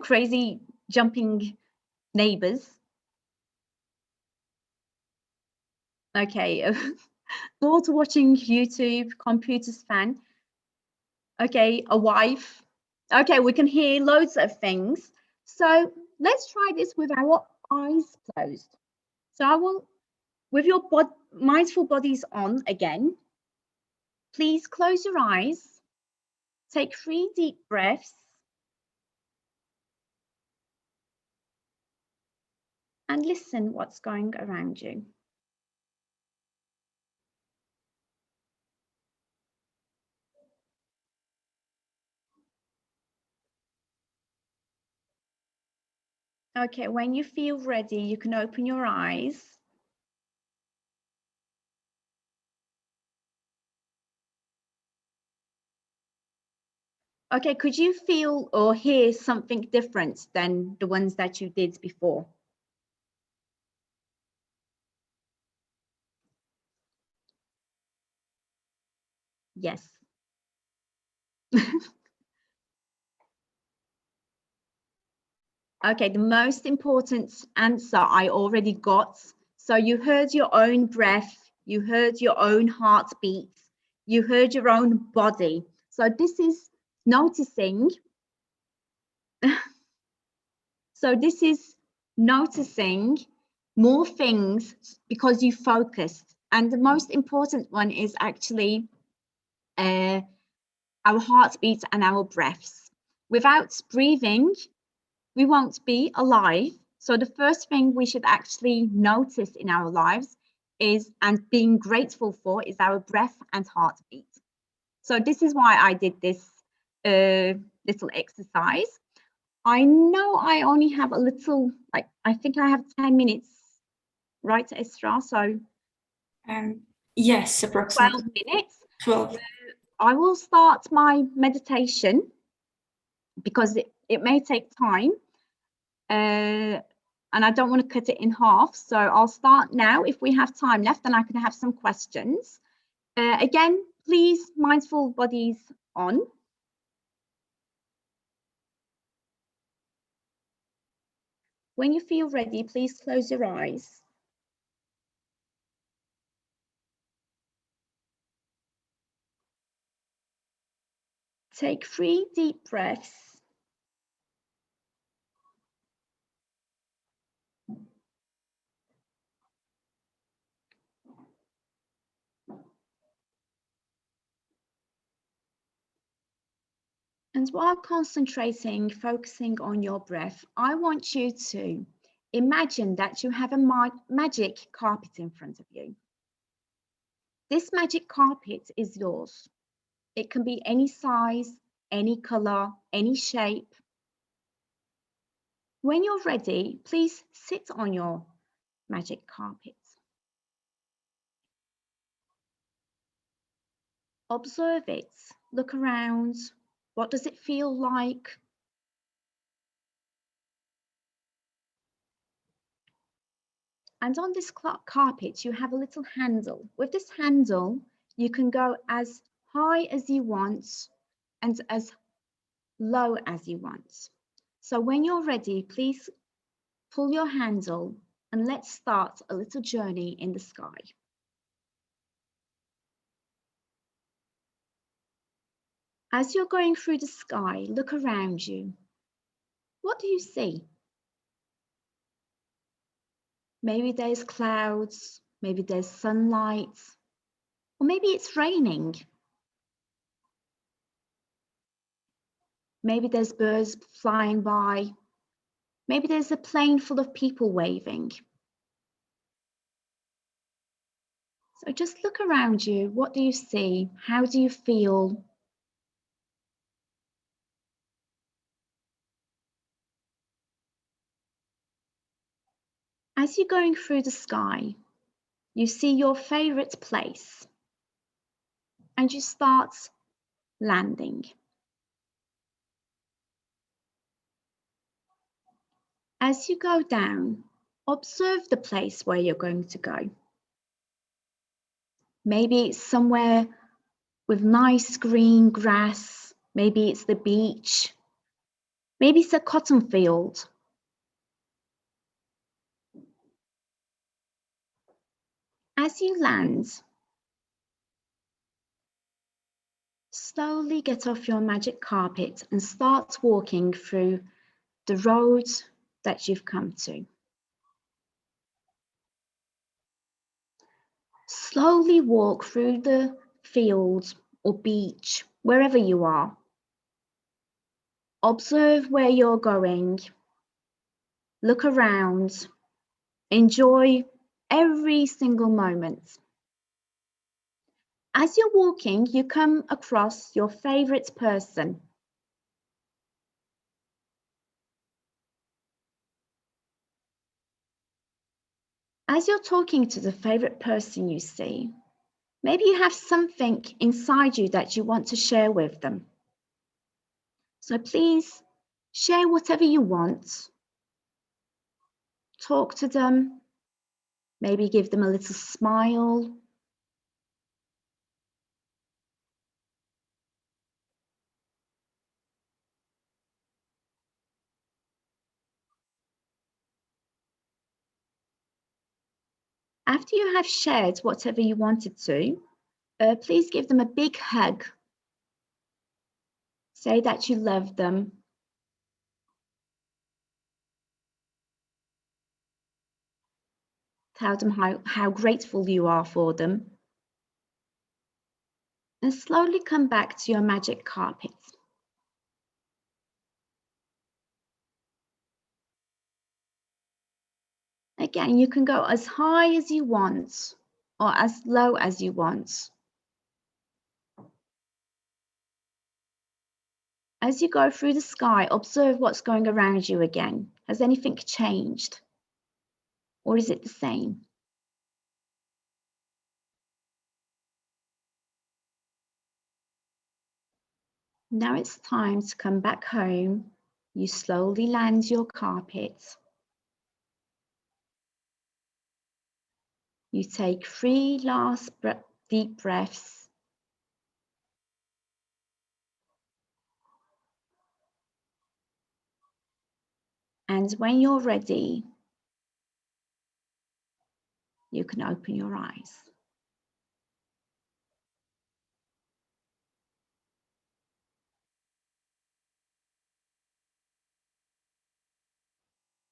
Crazy jumping neighbors. Okay, daughter watching YouTube, computer's fan. Okay, a wife. Okay, we can hear loads of things. So let's try this with our eyes closed. So I will, with your mindful bodies on again, please close your eyes, take 3 deep breaths, and listen what's going around you. Okay, when you feel ready, you can open your eyes. Okay, could you feel or hear something different than the ones that you did before? Yes. Okay, the most important answer I already got. So you heard your own breath, you heard your own heartbeat, you heard your own body. So this is noticing. So this is noticing more things because you focused. And the most important one is actually our heartbeat and our breaths. Without breathing, we won't be alive. So the first thing we should actually notice in our lives is, and being grateful for, is our breath and heartbeat. So this is why I did this little exercise. I know I only have a little, like, I think I have 10 minutes, right, Esra? So yes, approximately 12 minutes. 12. I will start my meditation because it may take time. And I don't want to cut it in half. So I'll start now. If we have time left, then I can have some questions. Again, please, mindful bodies on. When you feel ready, please close your eyes. Take 3 deep breaths. And while concentrating, focusing on your breath, I want you to imagine that you have a magic carpet in front of you. This magic carpet is yours. It can be any size, any color, any shape. When you're ready, please sit on your magic carpet. Observe it, look around. What does it feel like? And on this carpet, you have a little handle. With this handle, you can go as high as you want and as low as you want. So when you're ready, please pull your handle and let's start a little journey in the sky. As you're going through the sky, look around you. What do you see? Maybe there's clouds, maybe there's sunlight, or maybe it's raining. Maybe there's birds flying by. Maybe there's a plane full of people waving. So just look around you. What do you see? How do you feel? As you're going through the sky, you see your favorite place and you start landing. As you go down, observe the place where you're going to go. Maybe it's somewhere with nice green grass. Maybe it's the beach. Maybe it's a cotton field. As you land, slowly get off your magic carpet and start walking through the road that you've come to. Slowly walk through the field or beach, wherever you are. Observe where you're going. Look around. Enjoy every single moment. As you're walking, you come across your favorite person. As you're talking to the favorite person you see, maybe you have something inside you that you want to share with them. So please share whatever you want. Talk to them, maybe give them a little smile. After you have shared whatever you wanted to, please give them a big hug. Say that you love them. Tell them how grateful you are for them. And slowly come back to your magic carpet. Again, you can go as high as you want or as low as you want. As you go through the sky, observe what's going around you again. Has anything changed? Or is it the same? Now it's time to come back home. You slowly land your carpet. You take 3 last deep breaths. And when you're ready, you can open your eyes.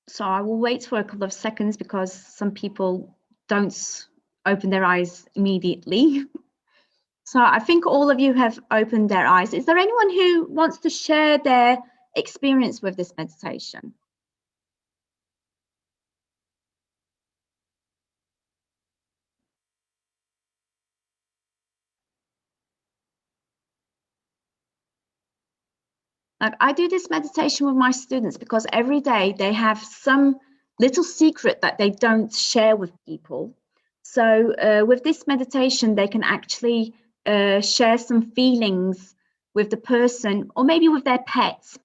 So I will wait for a couple of seconds because some people don't open their eyes immediately. So I think all of you have opened their eyes. Is there anyone who wants to share their experience with this meditation? Like I do this meditation with my students because every day they have some little secret that they don't share with people. So with this meditation, they can actually share some feelings with the person or maybe with their pets.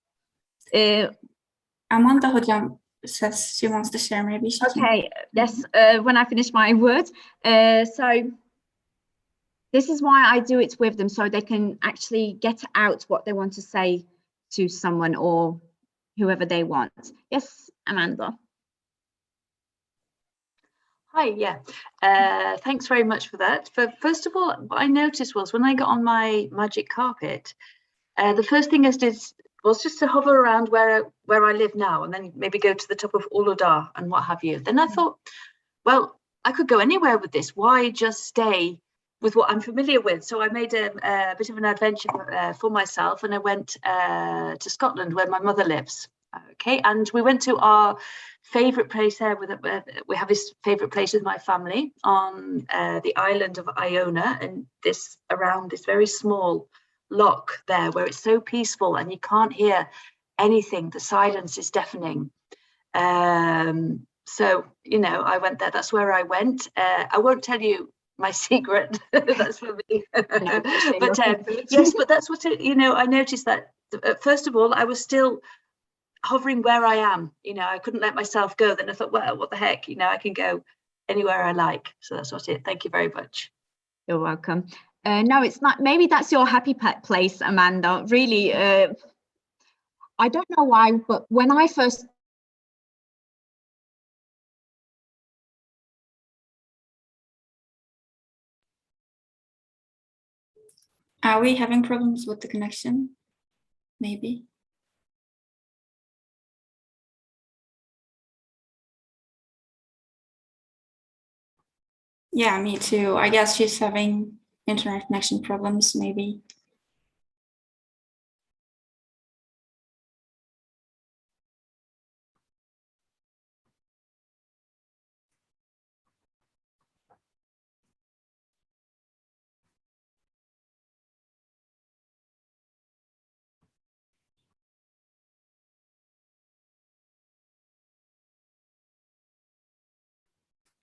Amanda hocam says she wants to share, maybe she can. Okay, yes, when I finish my words. So this is why I do it with them, so they can actually get out what they want to say to someone or whoever they want. Yes, Amanda. Hi, yeah. Thanks very much for that. First of all, what I noticed was when I got on my magic carpet, the first thing I did was just to hover around where I live now and then maybe go to the top of Uludağ and what have you. Then I thought, well, I could go anywhere with this. Why just stay with what I'm familiar with? So I made a bit of an adventure for myself, and I went to Scotland where my mother lives. Okay, and we went to our favorite place there. We have this favorite place with my family on the island of Iona, and around this very small loch there where it's so peaceful and you can't hear anything. The silence is deafening. So, you know, I went there. That's where I went. I won't tell you my secret. That's for me. No, but yes, but that's what you know. I noticed that first of all, I was still hovering where I am. You know, I couldn't let myself go. Then I thought, well, what the heck? You know, I can go anywhere I like. So that's what it. Thank you very much. You're welcome. No, it's not. Maybe that's your happy place, Amanda. Really, I don't know why, but when I first Are we having problems with the connection? Maybe. Yeah, me too. I guess she's having internet connection problems, maybe.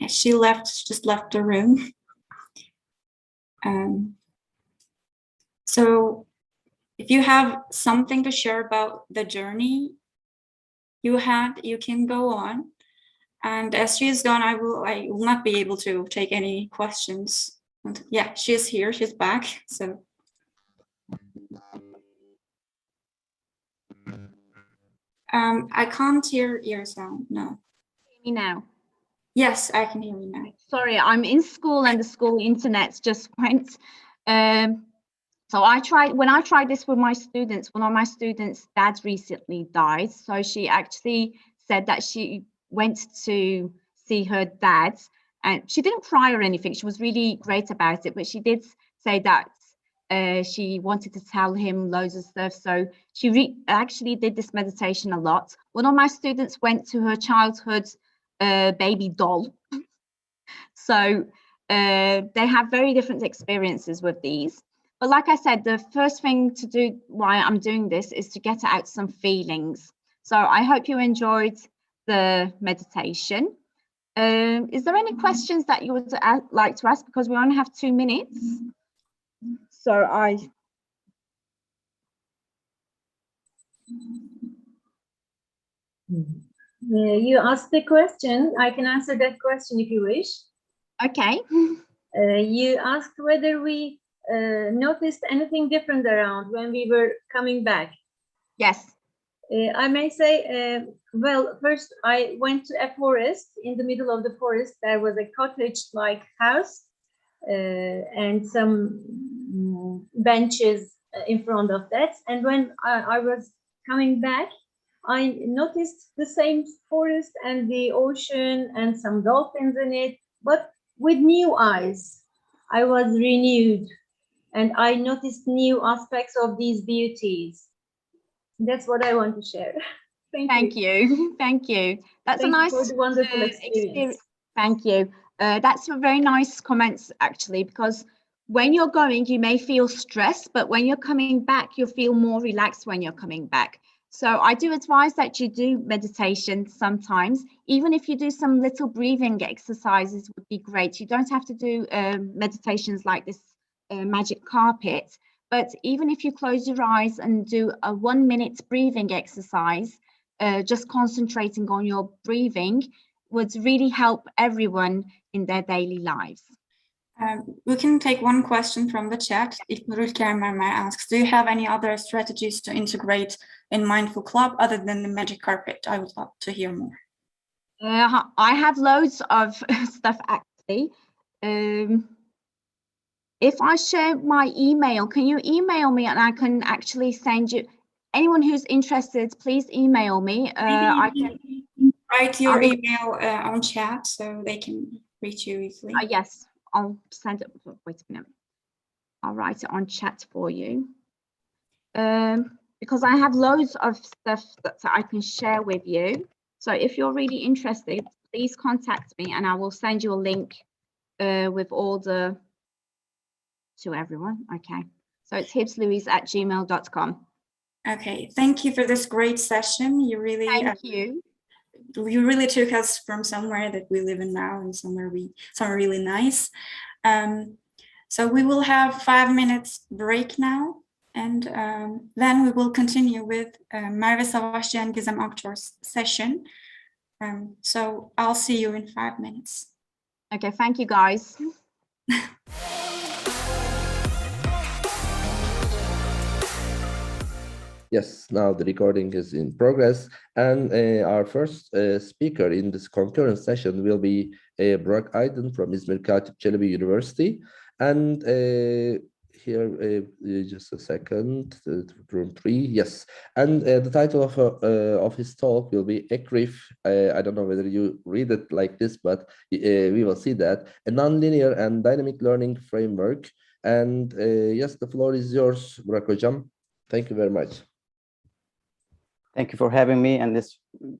She just left the room. So if you have something to share about the journey you had, you can go on. And as she is gone, I will not be able to take any questions. And yeah, she is here, she's back. So I can't hear your sound, no. hear me now. Yes, I can hear you now. Sorry, I'm in school and the school internet just went. So when I tried this with my students, one of my students' dad recently died. So she actually said that she went to see her dad and she didn't cry or anything. She was really great about it, but she did say that she wanted to tell him loads of stuff. So she actually did this meditation a lot. One of my students went to her childhood baby doll. So they have very different experiences with these. But like I said, the first thing to do, why I'm doing this, is to get out some feelings. So I hope you enjoyed the meditation. Is there any questions that you would like to ask? Because we only have 2 minutes. So you asked the question. I can answer that question if you wish. Okay. You asked whether we noticed anything different around when we were coming back. Yes. I may say, well, first I went to a forest. In the middle of the forest, there was a cottage-like house and some benches in front of that. And when I was coming back, I noticed the same forest and the ocean and some dolphins in it, but with new eyes. I was renewed and I noticed new aspects of these beauties. That's what I want to share. Thank you. Thank you. That's Thank a nice you for the wonderful experience. Thank you. That's a very nice comments actually, because when you're going, you may feel stressed, but when you're coming back, you'll feel more relaxed when you're coming back. So I do advise that you do meditation sometimes, even if you do some little breathing exercises would be great. You don't have to do meditations like this magic carpet, but even if you close your eyes and do a 1 minute breathing exercise, just concentrating on your breathing would really help everyone in their daily lives. We can take one question from the chat. İlknur Kermer asks, do you have any other strategies to integrate in Mindful Club other than the magic carpet? I would love to hear more. I have loads of stuff actually. If I share my email, can you email me and I can actually send you, anyone who's interested, please email me. I can write your email on chat so they can reach you easily. Yes. I'll send it, wait a minute. I'll write it on chat for you. Because I have loads of stuff that I can share with you. So if you're really interested, please contact me and I will send you a link with all to everyone. Okay. So it's hibbslouise@gmail.com. Okay, thank you for this great session. You really you really took us from somewhere that we live in now and somewhere really nice. So we will have 5 minutes break now, and then we will continue with Merve Savaşçı and Gizem Aktor's session. So I'll see you in 5 minutes. Okay, thank you guys. Yes, now the recording is in progress, and our first speaker in this concurrent session will be Burak Aydın from İzmir Katip Çelebi University. And here, just a second, room 3, yes. And the title of his talk will be ECRIF. I don't know whether you read it like this, but we will see that. A nonlinear and dynamic learning framework. And yes, the floor is yours, Burak Hocam. Thank you very much. Thank you for having me and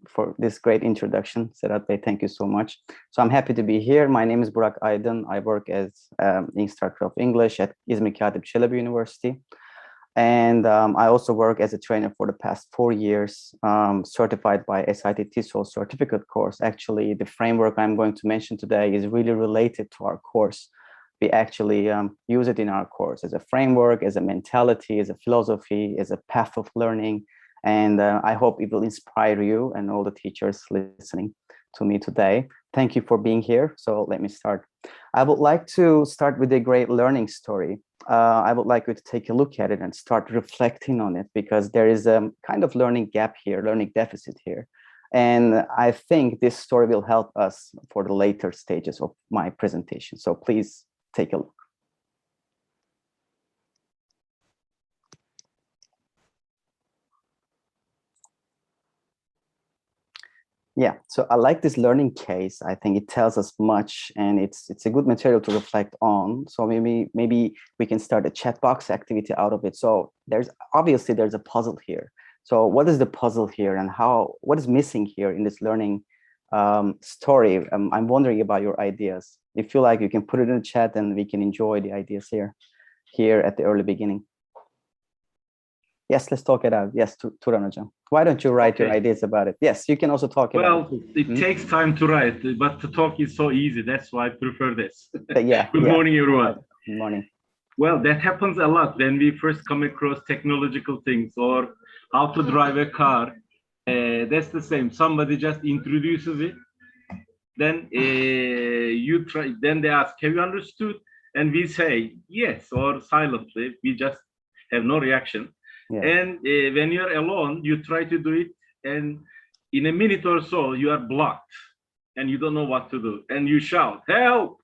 for this great introduction, Sedat Bey. Thank you so much. So I'm happy to be here. My name is Burak Aydın. I work as instructor of English at İzmir Katip Çelebi University. And I also work as a trainer for the past 4 years, certified by SIT TESOL certificate course. Actually, the framework I'm going to mention today is really related to our course. We actually use it in our course as a framework, as a mentality, as a philosophy, as a path of learning. And I hope it will inspire you and all the teachers listening to me today. Thank you for being here. So let me start. I would like to start with a great learning story. I would like you to take a look at it and start reflecting on it, because there is a kind of learning gap here, learning deficit here. And I think this story will help us for the later stages of my presentation. So please take a look. Yeah, so I like this learning case. I think it tells us much, and it's a good material to reflect on. So maybe we can start a chat box activity out of it. So obviously there's a puzzle here. So what is the puzzle here, and what is missing here in this learning story? I'm wondering about your ideas. If you like, you can put it in the chat and we can enjoy the ideas here at the early beginning. Yes, let's talk it out. Yes, Turan Hocam. Why don't you write your ideas about it? Yes, you can also talk about it. Well, it takes time to write, but to talk is so easy. That's why I prefer this. Yeah. Good morning, everyone. Good morning. Well, that happens a lot when we first come across technological things or how to drive a car. That's the same. Somebody just introduces it. Then you try. Then they ask, "Have you understood?" And we say yes, or silently. We just have no reaction. Yeah. And when you're alone, you try to do it, and in a minute or so, you are blocked, and you don't know what to do, and you shout, "Help!"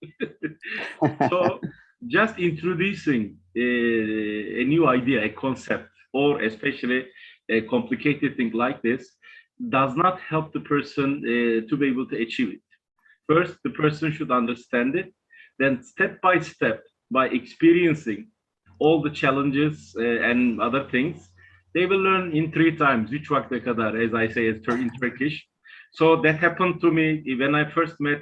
So, just introducing a new idea, a concept, or especially a complicated thing like this, does not help the person to be able to achieve it. First, the person should understand it, then step by step, by experiencing all the challenges and other things, they will learn in 3 times, 3 vakte kadar, as I say in Turkish. So that happened to me when I first met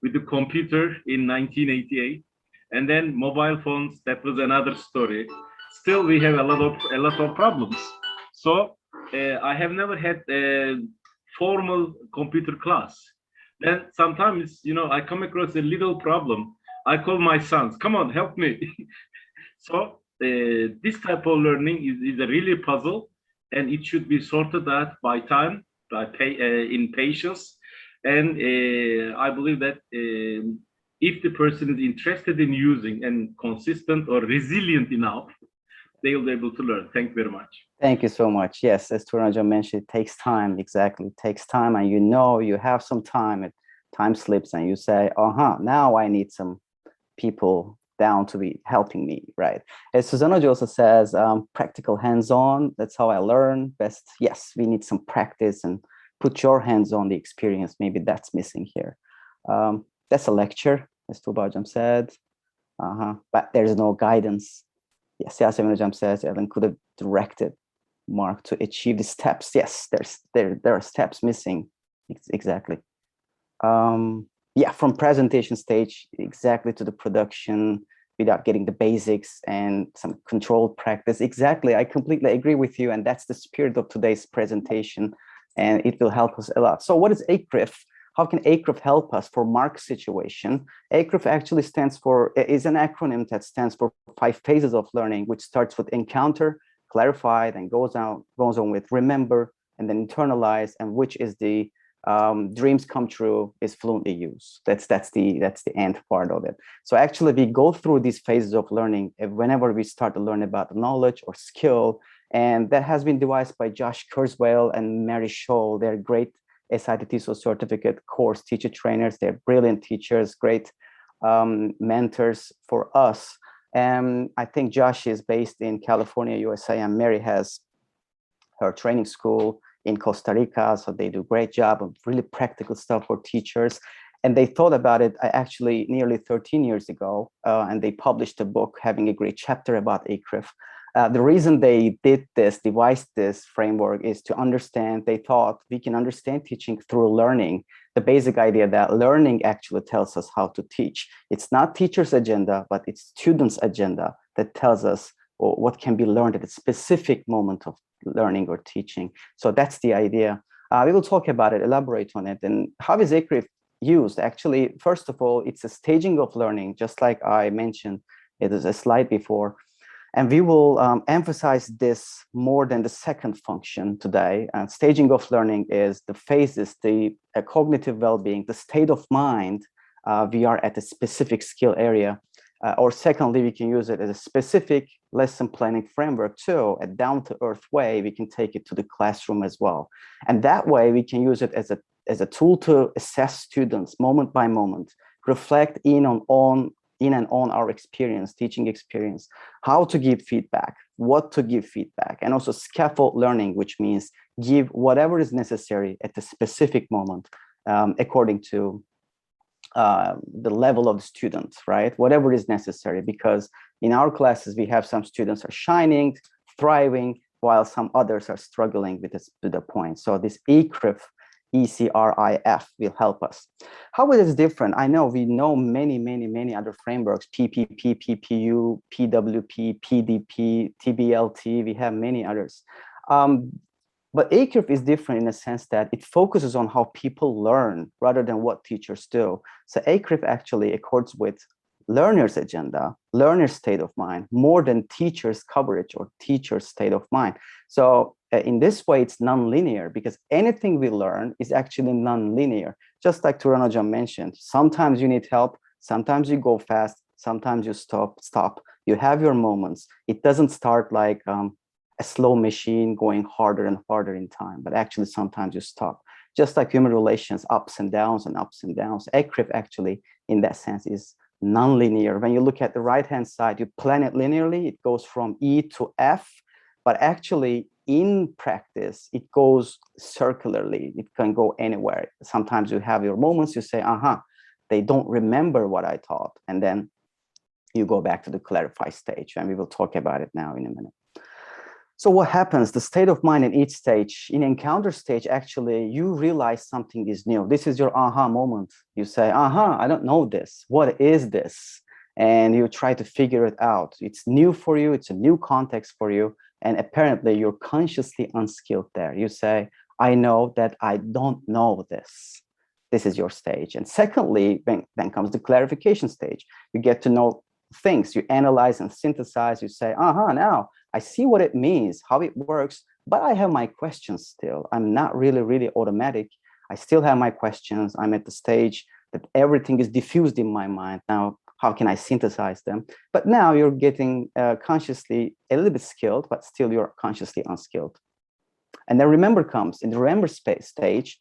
with the computer in 1988. And then mobile phones, that was another story. Still, we have a lot of problems. So I have never had a formal computer class. Then sometimes, you know, I come across a little problem. I call my sons, come on, help me. So this type of learning is a really puzzle, and it should be sorted out by time, in patience. And I believe that if the person is interested in using and consistent or resilient enough, they will be able to learn. Thank you very much. Thank you so much. Yes, as Turan mentioned, it takes time. Exactly, it takes time, and you know you have some time. Time slips, and you say, now I need some people down to be helping me, right? As Susanna also says, practical hands-on, that's how I learn best. Yes, we need some practice and put your hands on the experience. Maybe that's missing here. That's a lecture, as Tuba said, but there's no guidance. Yes, Yasemin Hocam says Ellen could have directed Mark to achieve the steps. Yes, there are steps missing. Exactly. Yeah, from presentation stage exactly to the production without getting the basics and some controlled practice. Exactly, I completely agree with you, and that's the spirit of today's presentation, and it will help us a lot. So what is ECRIF? How can ECRIF help us for Mark's situation? ECRIF actually is an acronym that stands for 5 phases of learning, which starts with encounter, clarify, then goes on with remember, and then internalize, and which is the dreams come true is fluently used. That's the end part of it. So actually we go through these phases of learning whenever we start to learn about knowledge or skill, and that has been devised by Josh Kurzweil and Mary Scholl. They're great SIT TESOL certificate course teacher trainers. They're brilliant teachers, great mentors for us. And I think Josh is based in California, USA, and Mary has her training school in Costa Rica. So they do a great job of really practical stuff for teachers. And they thought about it actually nearly 13 years ago, and they published a book having a great chapter about ECRIF. The reason they devised this framework is to understand, they thought we can understand teaching through learning. The basic idea that learning actually tells us how to teach. It's not teacher's agenda, but it's student's agenda that tells us what can be learned at a specific moment of learning or teaching. So that's the idea. We will talk about it, elaborate on it. And how is ECRIF used? Actually, first of all, it's a staging of learning, just like I mentioned, it is a slide before. And we will emphasize this more than the second function today. And staging of learning is the phases, the cognitive well-being, the state of mind. We are at a specific skill area. Or secondly, we can use it as a specific lesson planning framework too, a down-to-earth way. We can take it to the classroom as well. And that way we can use it as a tool to assess students moment by moment, reflect in and on our experience, teaching experience, how to give feedback, what to give feedback, and also scaffold learning, which means give whatever is necessary at the specific moment according to the level of the student, right? Whatever is necessary, because in our classes, we have some students are shining, thriving, while some others are struggling with this to the point. So this ECRIF, ECRIF will help us. How it is different? I know we know many other frameworks, PPP, PPU, PWP, PDP, TBLT, we have many others. But ECRIF is different in a sense that it focuses on how people learn rather than what teachers do. So ECRIF actually accords with learner's agenda, learner's state of mind, more than teacher's coverage or teacher's state of mind. So in this way, it's non-linear because anything we learn is actually non-linear. Just like Turan Hocam mentioned, sometimes you need help, sometimes you go fast, sometimes you stop. You have your moments. It doesn't start like a slow machine going harder and harder in time, but actually sometimes you stop. Just like human relations, ups and downs and ups and downs. ECRIF actually, in that sense, is non-linear. When you look at the right-hand side, you plan it linearly, it goes from E to F, but actually in practice, it goes circularly. It can go anywhere. Sometimes you have your moments, you say, they don't remember what I taught. And then you go back to the clarify stage, and we will talk about it now in a minute. So what happens? The state of mind in each stage, in encounter stage, actually, you realize something is new. This is your aha moment. You say, I don't know this. What is this? and you try to figure it out. It's new for you, it's a new context for you, and apparently you're consciously unskilled there. You say, I know that I don't know this. This is your stage. And secondly, then comes the clarification stage. You get to know things, you analyze and synthesize, you say, now I see what it means, how it works, but I have my questions still. I'm not really automatic. I still have my questions. I'm at the stage that everything is diffused in my mind. Now, how can I synthesize them? But now you're getting consciously a little bit skilled, but still you're consciously unskilled. And then remember comes in the remember space stage,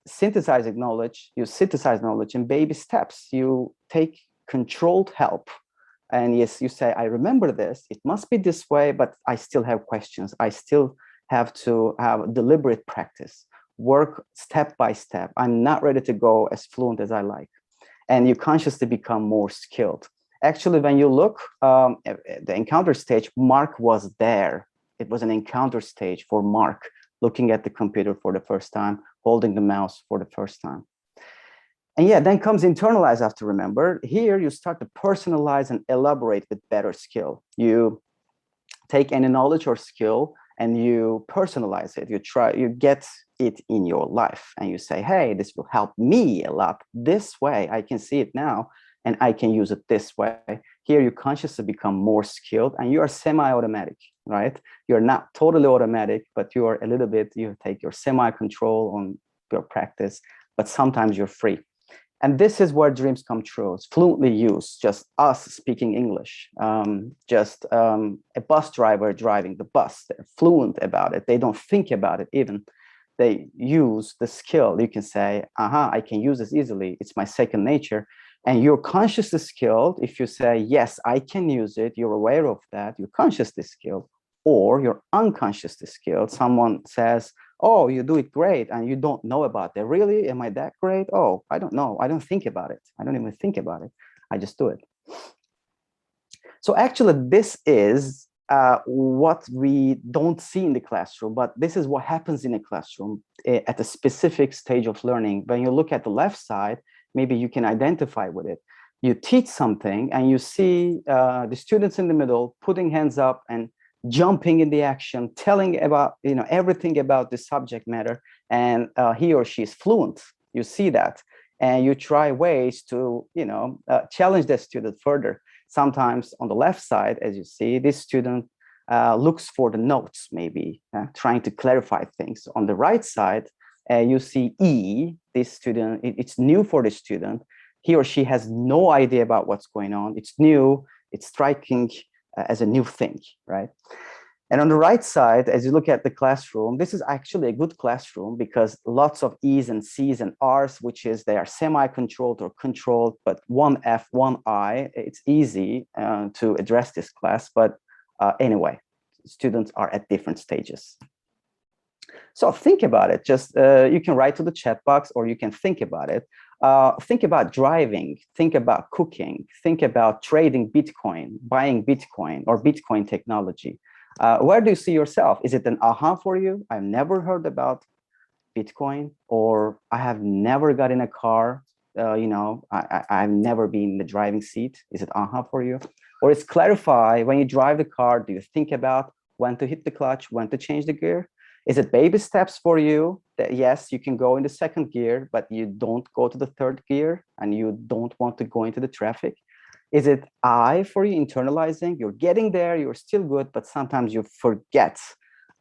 synthesizing knowledge, you synthesize knowledge in baby steps. You take controlled help. And yes, you say, I remember this, it must be this way, but I still have questions. I still have to have deliberate practice, work step by step. I'm not ready to go as fluent as I like. And you consciously become more skilled. Actually, when you look at the encounter stage, Mark was there. It was an encounter stage for Mark, looking at the computer for the first time, holding the mouse for the first time. And yeah, then comes internalize after remember. Here you start to personalize and elaborate with better skill. You take any knowledge or skill and you personalize it. You get it in your life and you say, hey, this will help me a lot this way. I can see it now and I can use it this way. Here you consciously become more skilled and you are semi-automatic, right? You're not totally automatic, but you are a little bit, you take your semi-control on your practice, but sometimes you're free. And this is where dreams come true. It's fluently used, just us speaking English, just a bus driver driving the bus. They're fluent about it. They don't think about it even. They use the skill. You can say, I can use this easily. It's my second nature. And you're consciously skilled. If you say, yes, I can use it, you're aware of that, you're consciously skilled, or you're unconsciously skilled. Someone says, oh, you do it great, and you don't know about it. Really? Am I that great? Oh, I don't know. I don't think about it. I don't even think about it. I just do it. So actually, this is what we don't see in the classroom, but this is what happens in a classroom at a specific stage of learning. When you look at the left side, maybe you can identify with it. You teach something and you see the students in the middle putting hands up and jumping in the action, telling about everything about the subject matter, and he or she is fluent. You see that, and you try ways to challenge the student further. Sometimes on the left side, as you see, this student looks for the notes, maybe trying to clarify things. On the right side, you see E, this student, it's new for the student. He or she has no idea about what's going on. It's new, it's striking as a new thing, right? And on the right side, as you look at the classroom, this is actually a good classroom because lots of E's and C's and R's, which is they are semi-controlled or controlled, but one F, one I, it's easy to address this class. But anyway, students are at different stages. So think about it. Just you can write to the chat box or you can think about it. Think about driving, think about cooking, think about trading Bitcoin, buying Bitcoin or Bitcoin technology. Where do you see yourself? Is it an aha for you? I've never heard about Bitcoin, or I have never got in a car. I've never been in the driving seat. Is it aha for you? Or it's clarify, when you drive the car, do you think about when to hit the clutch, when to change the gear? Is it baby steps for you that yes, you can go in the second gear, but you don't go to the third gear and you don't want to go into the traffic? Is it I for you, internalizing? You're getting there, you're still good, but sometimes you forget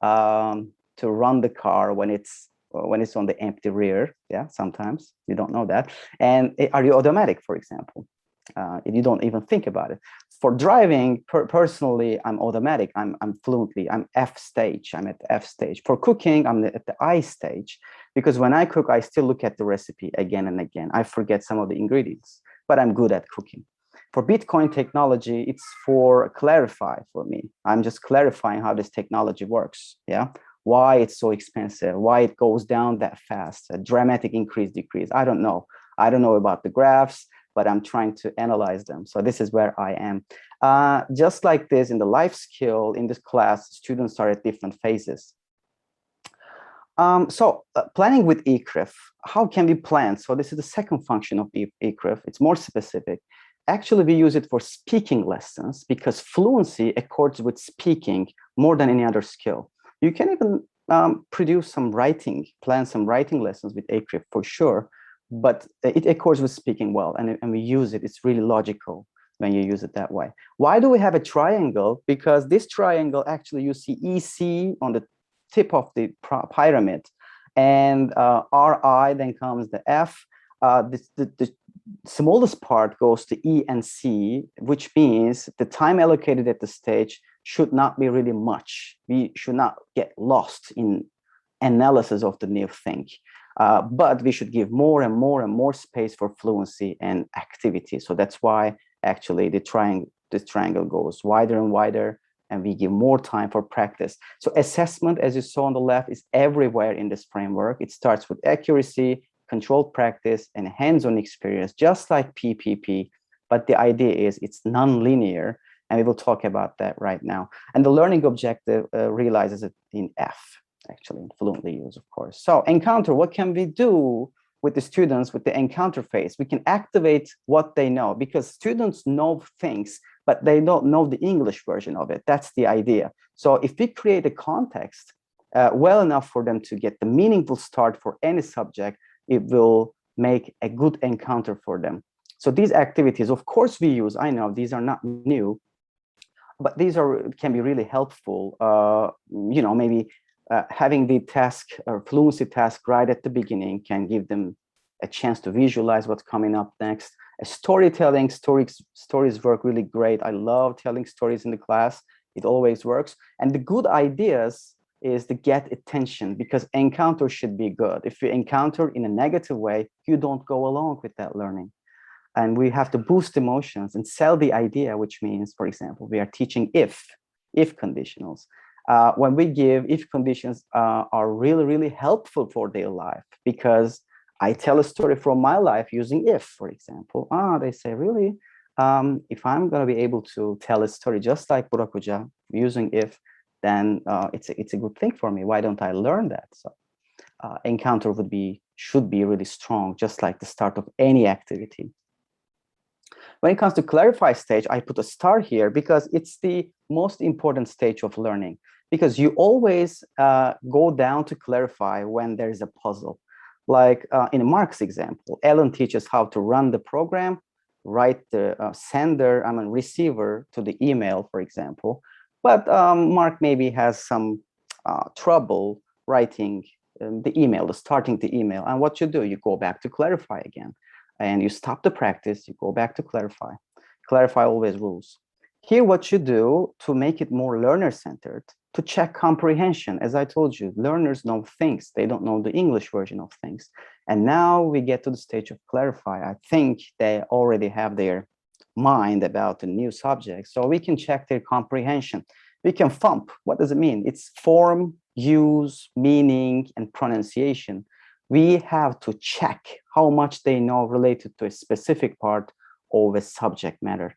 to run the car when it's on the empty rear. Yeah, sometimes you don't know that. And are you automatic, for example? You don't even think about it. For driving, personally, I'm automatic. I'm fluently. I'm F stage. I'm at the F stage. For cooking, I'm at the I stage, because when I cook, I still look at the recipe again and again. I forget some of the ingredients, but I'm good at cooking. For Bitcoin technology, it's for clarify for me. I'm just clarifying how this technology works. Yeah, why it's so expensive, why it goes down that fast, a dramatic increase, decrease. I don't know. I don't know about the graphs, but I'm trying to analyze them. So this is where I am. Just like this in the life skill, in this class, students are at different phases. Planning with ECRIF, how can we plan? So this is the second function of ECRIF. It's more specific. Actually, we use it for speaking lessons because fluency accords with speaking more than any other skill. You can even produce some writing, plan some writing lessons with ECRIF for sure, but it accords with speaking well, and we use it. It's really logical when you use it that way. Why do we have a triangle? Because this triangle, actually, you see EC on the tip of the pyramid, and RI, then comes the F. The smallest part goes to E and C, which means the time allocated at the stage should not be really much. We should not get lost in analysis of the new thing, but we should give more and more and more space for fluency and activity. So that's why actually this triangle goes wider and wider, and we give more time for practice. So assessment, as you saw on the left, is everywhere in this framework. It starts with accuracy, controlled practice, and hands-on experience, just like PPP. But the idea is it's non-linear, and we will talk about that right now. And the learning objective realizes it in F, actually, in fluently use, of course. So encounter, what can we do with the students with the encounter phase? We can activate what they know, because students know things, but they don't know the English version of it. That's the idea. So if we create a context well enough for them to get the meaningful start for any subject, it will make a good encounter for them. So these activities, of course, we use, I know these are not new, but these can be really helpful. You know, maybe having the task or fluency task right at the beginning can give them a chance to visualize what's coming up next. Storytelling, stories work really great. I love telling stories in the class. It always works. And the good ideas is to get attention, because encounter should be good. If you encounter in a negative way, you don't go along with that learning. And we have to boost emotions and sell the idea, which means, for example, we are teaching if conditionals. When we give if conditions are really, really helpful for their life, because I tell a story from my life using if, for example. They say, really, if I'm going to be able to tell a story just like Burak Hoca using if, then it's a good thing for me. Why don't I learn that? So encounter should be really strong, just like the start of any activity. When it comes to clarify stage, I put a star here because it's the most important stage of learning, because you always go down to clarify when there is a puzzle. Like in Mark's example, Ellen teaches how to run the program, write the receiver to the email, for example. But Mark maybe has some trouble writing the email, starting the email. And what you do, you go back to clarify again. And you stop the practice, you go back to clarify. Clarify always rules. Here, what you do to make it more learner-centered, to check comprehension. As I told you, learners know things. They don't know the English version of things. And now we get to the stage of clarify. I think they already have their mind about the new subject. So we can check their comprehension. We can thump. What does it mean? It's form, use, meaning, and pronunciation. We have to check how much they know related to a specific part of a subject matter.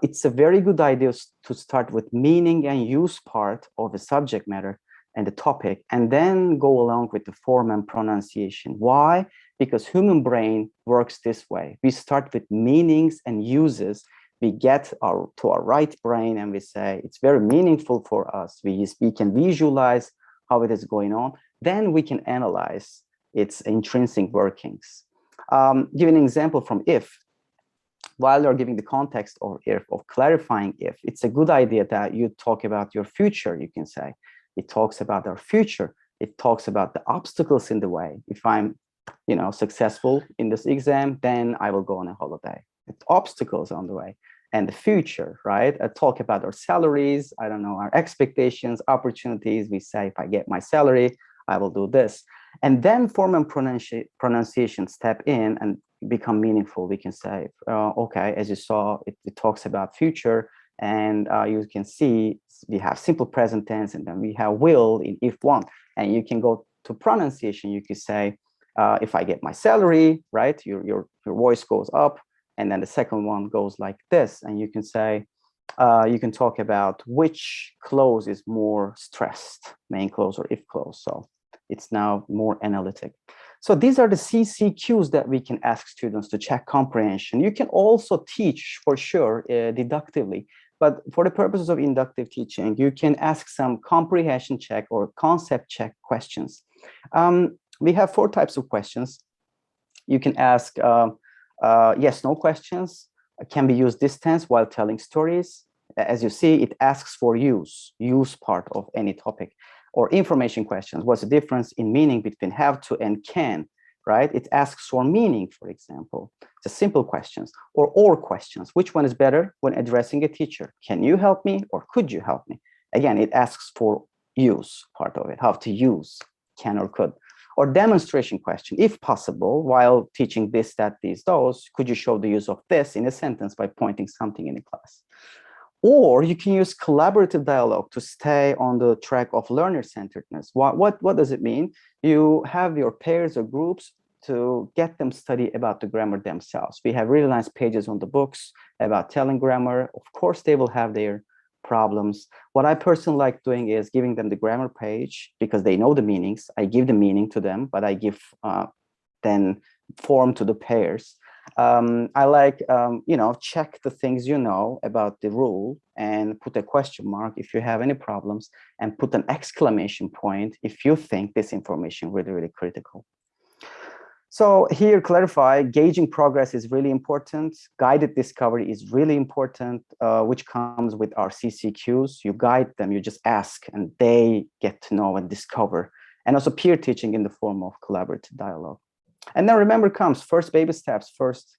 It's a very good idea to start with meaning and use part of the subject matter and the topic, and then go along with the form and pronunciation. Why? Because human brain works this way. We start with meanings and uses. We get to our right brain and we say, it's very meaningful for us. We can visualize how it is going on. Then we can analyze its intrinsic workings. Give an example from if. While you're giving the context of if, of clarifying if, it's a good idea that you talk about your future, you can say. It talks about our future. It talks about the obstacles in the way. If I'm, successful in this exam, then I will go on a holiday. It's obstacles on the way. And the future, right? I talk about our salaries, I don't know, our expectations, opportunities. We say, if I get my salary, I will do this. And then form and pronunciation step in and become meaningful. We can say, okay, as you saw, it talks about future, and you can see we have simple present tense, and then we have will in if one. And you can go to pronunciation. You can say, if I get my salary, right? Your voice goes up, and then the second one goes like this. And you can say, you can talk about which clause is more stressed, main clause or if clause. So it's now more analytic. So these are the CCQs that we can ask students to check comprehension. You can also teach for sure deductively, but for the purposes of inductive teaching, you can ask some comprehension check or concept check questions. We have 4 types of questions. You can ask yes, no questions, can be used distance while telling stories. As you see, it asks for use part of any topic. Or information questions, what's the difference in meaning between have to and can, right? It asks for meaning, for example. It's a simple questions. Or questions, which one is better when addressing a teacher? Can you help me or could you help me? Again, it asks for use part of it, how to use, can or could. Or demonstration question, if possible, while teaching this, that, these, those, could you show the use of this in a sentence by pointing something in the class? Or you can use collaborative dialogue to stay on the track of learner-centeredness. What does it mean? You have your pairs or groups to get them study about the grammar themselves. We have really nice pages on the books about telling grammar. Of course, they will have their problems. What I personally like doing is giving them the grammar page because they know the meanings. I give the meaning to them, but I give then form to the pairs. I like, check the things you know about the rule and put a question mark if you have any problems and put an exclamation point if you think this information really, really critical. So here, clarify, gauging progress is really important. Guided discovery is really important, which comes with our CCQs. You guide them, you just ask, and they get to know and discover. And also peer teaching in the form of collaborative dialogue. And then remember comes first baby steps, first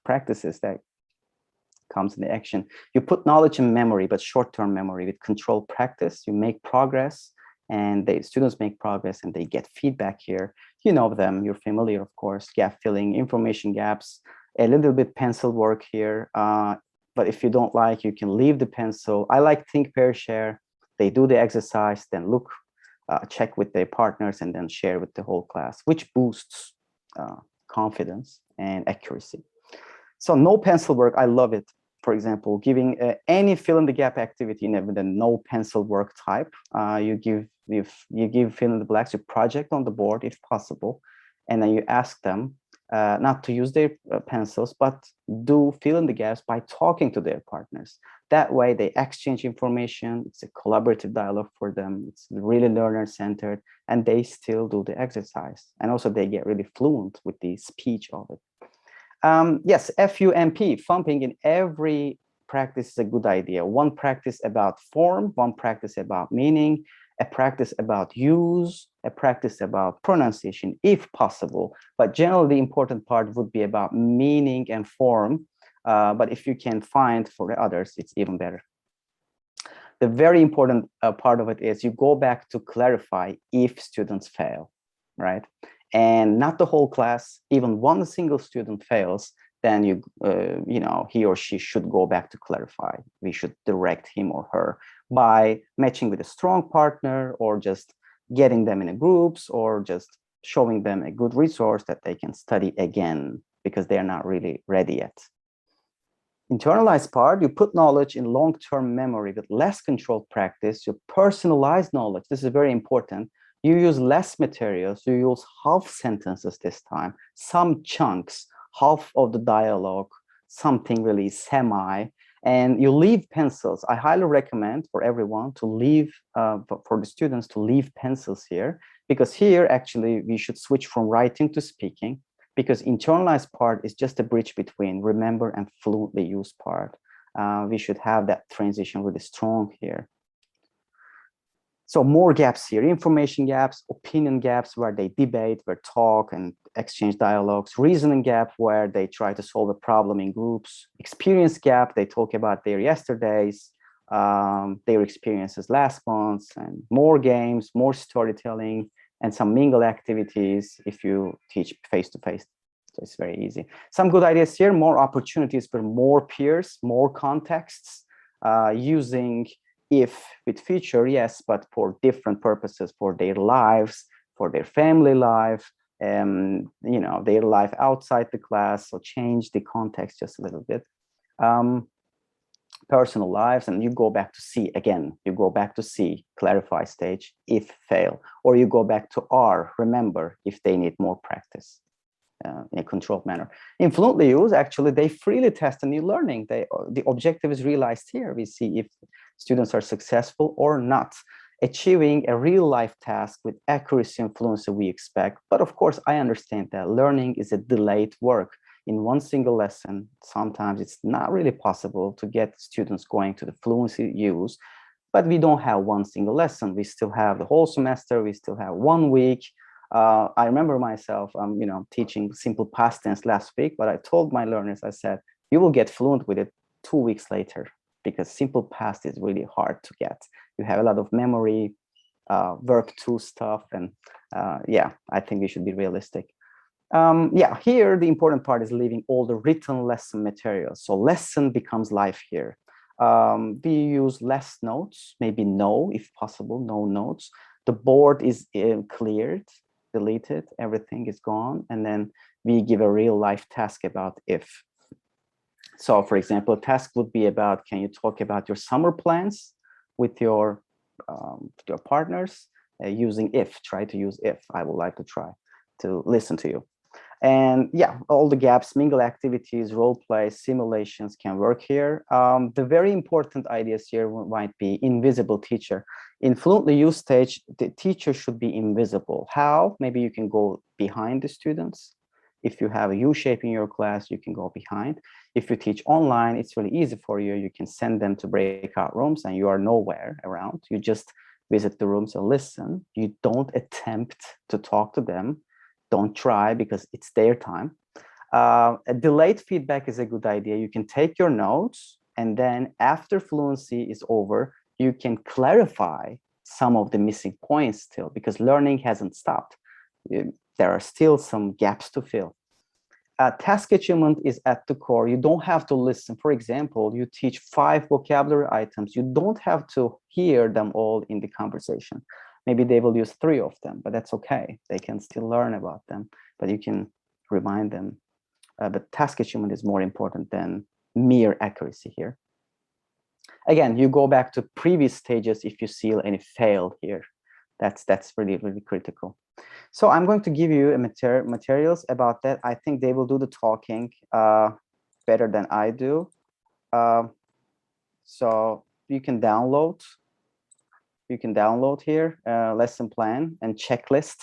practices that comes in the action. You put knowledge in memory, but short-term memory with controlled practice. You make progress and the students make progress and they get feedback here. You know them, you're familiar, of course, gap filling, information gaps, a little bit pencil work here. But if you don't like, you can leave the pencil. I like think, pair, share. They do the exercise, then look, check with their partners and then share with the whole class, which boosts confidence and accuracy. So no pencil work, I love it. For example, giving any fill in the gap activity in the no pencil work type, you give fill in the blacks, you project on the board if possible, and then you ask them not to use their pencils, but do fill in the gaps by talking to their partners. That way they exchange information. It's a collaborative dialogue for them. It's really learner-centered, and they still do the exercise. And also they get really fluent with the speech of it. Yes, FUMP, thumping in every practice is a good idea. One practice about form, one practice about meaning, a practice about use, a practice about pronunciation, if possible. But generally, the important part would be about meaning and form. But if you can find for the others, it's even better. The very important part of it is you go back to clarify if students fail, right? And not the whole class, even one single student fails, then he or she should go back to clarify. We should direct him or her by matching with a strong partner or just getting them in groups or just showing them a good resource that they can study again because they're not really ready yet. Internalized part, you put knowledge in long-term memory with less controlled practice. You personalize knowledge. This is very important. You use less materials. You use half sentences this time, some chunks, half of the dialogue, something really semi, and you leave pencils. I highly recommend for everyone to leave, for the students to leave pencils here, because here actually we should switch from writing to speaking, because internalized part is just a bridge between remember and fluently use part. We should have that transition really strong here. So more gaps here, information gaps, opinion gaps where they debate, where talk and exchange dialogues, reasoning gap where they try to solve a problem in groups, experience gap, they talk about their yesterdays, their experiences last month, and more games, more storytelling, and some mingle activities if you teach face-to-face. So it's very easy. Some good ideas here, more opportunities for more peers, more contexts, using if with future, yes, but for different purposes, for their lives, for their family life, their life outside the class, so change the context just a little bit. personal lives, and you go back to C again. You go back to C, clarify stage, if fail, or you go back to R, remember, if they need more practice in a controlled manner. In fluently use, actually, they freely test a new learning. The objective is realized here. We see if students are successful or not, achieving a real life task with accuracy and fluency we expect. But of course, I understand that learning is a delayed work. In one single lesson, sometimes it's not really possible to get students going to the fluency use, but we don't have one single lesson. We still have the whole semester. We still have 1 week. I remember myself, teaching simple past tense last week, but I told my learners, I said, you will get fluent with it 2 weeks later, because simple past is really hard to get. You have a lot of memory, verb to stuff, and yeah, I think we should be realistic. Yeah, here the important part is leaving all the written lesson materials. So lesson becomes life here. We use less notes, maybe no, if possible, no notes. The board is cleared, deleted, everything is gone. And then we give a real life task about if. So for example, a task would be about, can you talk about your summer plans with your partners using if, try to use if, I would like to try to listen to you. And yeah, all the gaps, mingle activities, role play, simulations can work here. The very important ideas here might be invisible teacher. In fluently used stage, the teacher should be invisible. How? Maybe you can go behind the students. If you have a U-shape in your class, you can go behind. If you teach online, it's really easy for you. You can send them to breakout rooms and you are nowhere around. You just visit the rooms and listen. You don't attempt to talk to them. Don't try, because it's their time. A delayed feedback is a good idea. You can take your notes, and then after fluency is over, you can clarify some of the missing points still, because learning hasn't stopped. There are still some gaps to fill. Task achievement is at the core. You don't have to listen. For example, you teach 5 vocabulary items. You don't have to hear them all in the conversation. Maybe they will use 3 of them, but that's okay. They can still learn about them, but you can remind them. But task achievement is more important than mere accuracy here. Again, you go back to previous stages if you see any fail here. That's really, really critical. So I'm going to give you a materials about that. I think they will do the talking better than I do. So you can download. You can download here lesson plan and checklist.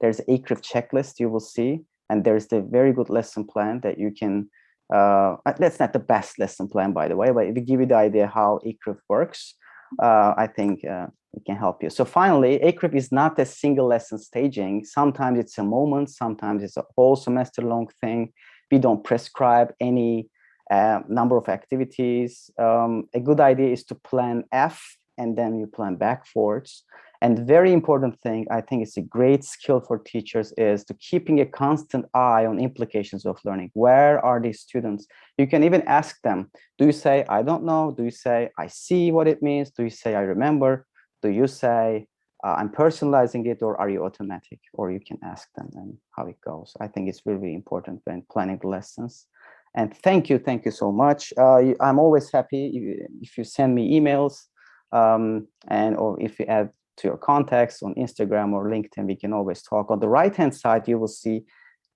There's an ECRIF checklist you will see, and there's the very good lesson plan that you can. That's not the best lesson plan, by the way, but if we give you the idea how ECRIF works, I think it can help you. So finally, ECRIF is not a single lesson staging. Sometimes it's a moment, sometimes it's a whole semester long thing. We don't prescribe any number of activities. A good idea is to plan F, and then you plan backwards. And very important thing, I think it's a great skill for teachers, is to keeping a constant eye on implications of learning. Where are these students? You can even ask them, do you say, I don't know? Do you say, I see what it means? Do you say, I remember? Do you say, I'm personalizing it, or are you automatic? Or you can ask them and how it goes. I think it's really important when planning the lessons. And thank you so much. I'm always happy if you send me emails, or if you add to your contacts on Instagram or LinkedIn, we can always talk. On the right-hand side, you will see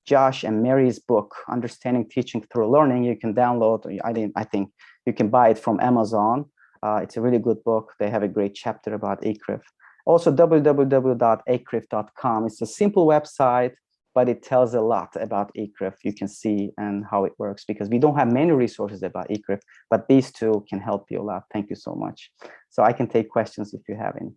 Josh and Mary's book, Understanding Teaching Through Learning. You can download, I think you can buy it from Amazon. It's a really good book. They have a great chapter about ECRIF. Also, www.ecrif.com. It's a simple website, but it tells a lot about ECRIF. You can see and how it works, because we don't have many resources about ECRIF, but these two can help you a lot. Thank you so much. So I can take questions if you have any.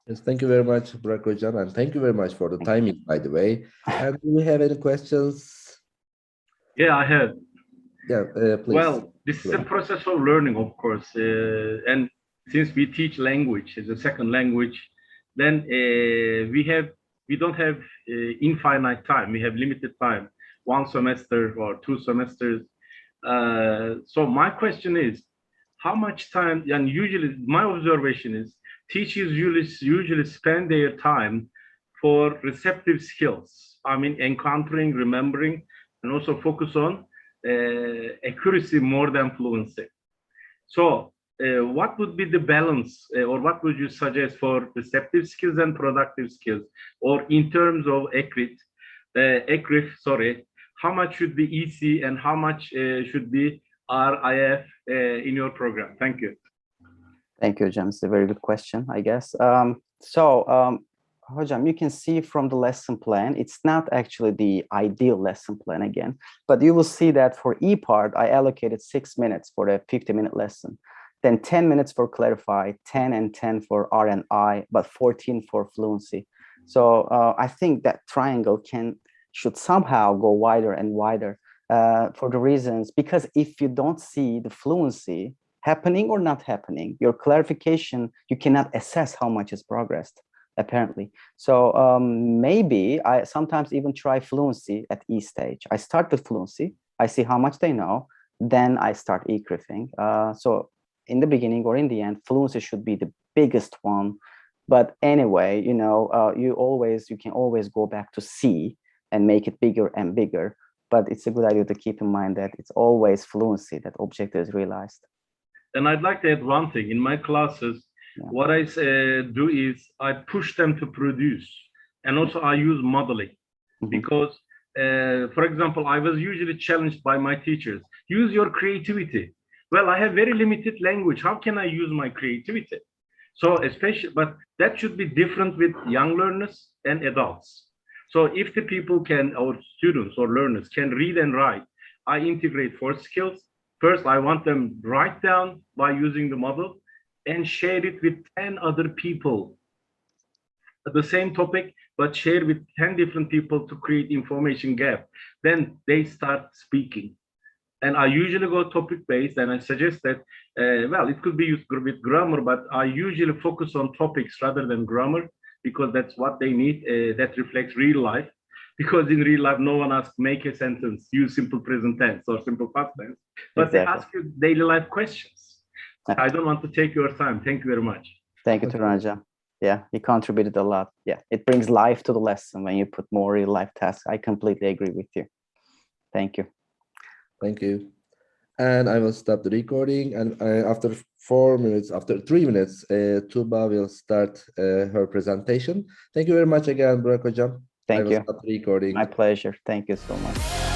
Yes, thank you very much, Burak Hocam, and thank you very much for the timing, by the way. And do we have any questions? Yeah, I have. Yeah, please. Well, this is a process of learning, of course. And since we teach language as a second language, then we don't have infinite time. We have limited time, 1 semester or 2 semesters. So my question is, how much time, and usually my observation is, teachers usually spend their time for receptive skills. I mean, encountering, remembering, and also focus on accuracy more than fluency. So what would be the balance, or what would you suggest for receptive skills and productive skills, or in terms of ECRIF, sorry, how much should be EC and how much should be RIF in your program? Thank you. Thank you, Hocam. It's a very good question, I guess. Hocam, you can see from the lesson plan, it's not actually the ideal lesson plan again, but you will see that for E part, I allocated 6 minutes for a 50-minute lesson, then 10 minutes for clarify, 10 and 10 for R and I, but 14 for fluency. So I think that triangle should somehow go wider and wider for the reasons, because if you don't see the fluency happening or not happening, your clarification, you cannot assess how much is progressed, apparently. So maybe I sometimes even try fluency at E stage. I start with fluency, I see how much they know, then I start ECRIFing. So in the beginning or in the end, fluency should be the biggest one. But anyway, you know, you can always go back to C and make it bigger and bigger. But it's a good idea to keep in mind that it's always fluency that objective is realized. And I'd like to add one thing. In my classes, what I do is I push them to produce, and also I use modeling. Because, for example, I was usually challenged by my teachers, use your creativity. Well, I have very limited language. How can I use my creativity? So especially, but that should be different with young learners and adults. So if the people can, or students or learners can read and write, I integrate 4 skills. First, I want them write down by using the model and share it with 10 other people. The same topic, but share with 10 different people to create information gap. Then they start speaking. And I usually go topic-based, and I suggest that, well, it could be used with grammar, but I usually focus on topics rather than grammar, because that's what they need. That reflects real life. Because in real life, no one asks, make a sentence, use simple present tense or simple past tense, but they ask you daily life questions. I don't want to take your time. Thank you very much. Thank you, Turanja. Yeah, you contributed a lot. Yeah, it brings life to the lesson when you put more real life tasks. I completely agree with you. Thank you. Thank you. And I will stop the recording. And after 3 minutes, Tuba will start her presentation. Thank you very much again, Burak Hocam. Thank you. Stop the recording. My pleasure. Thank you so much.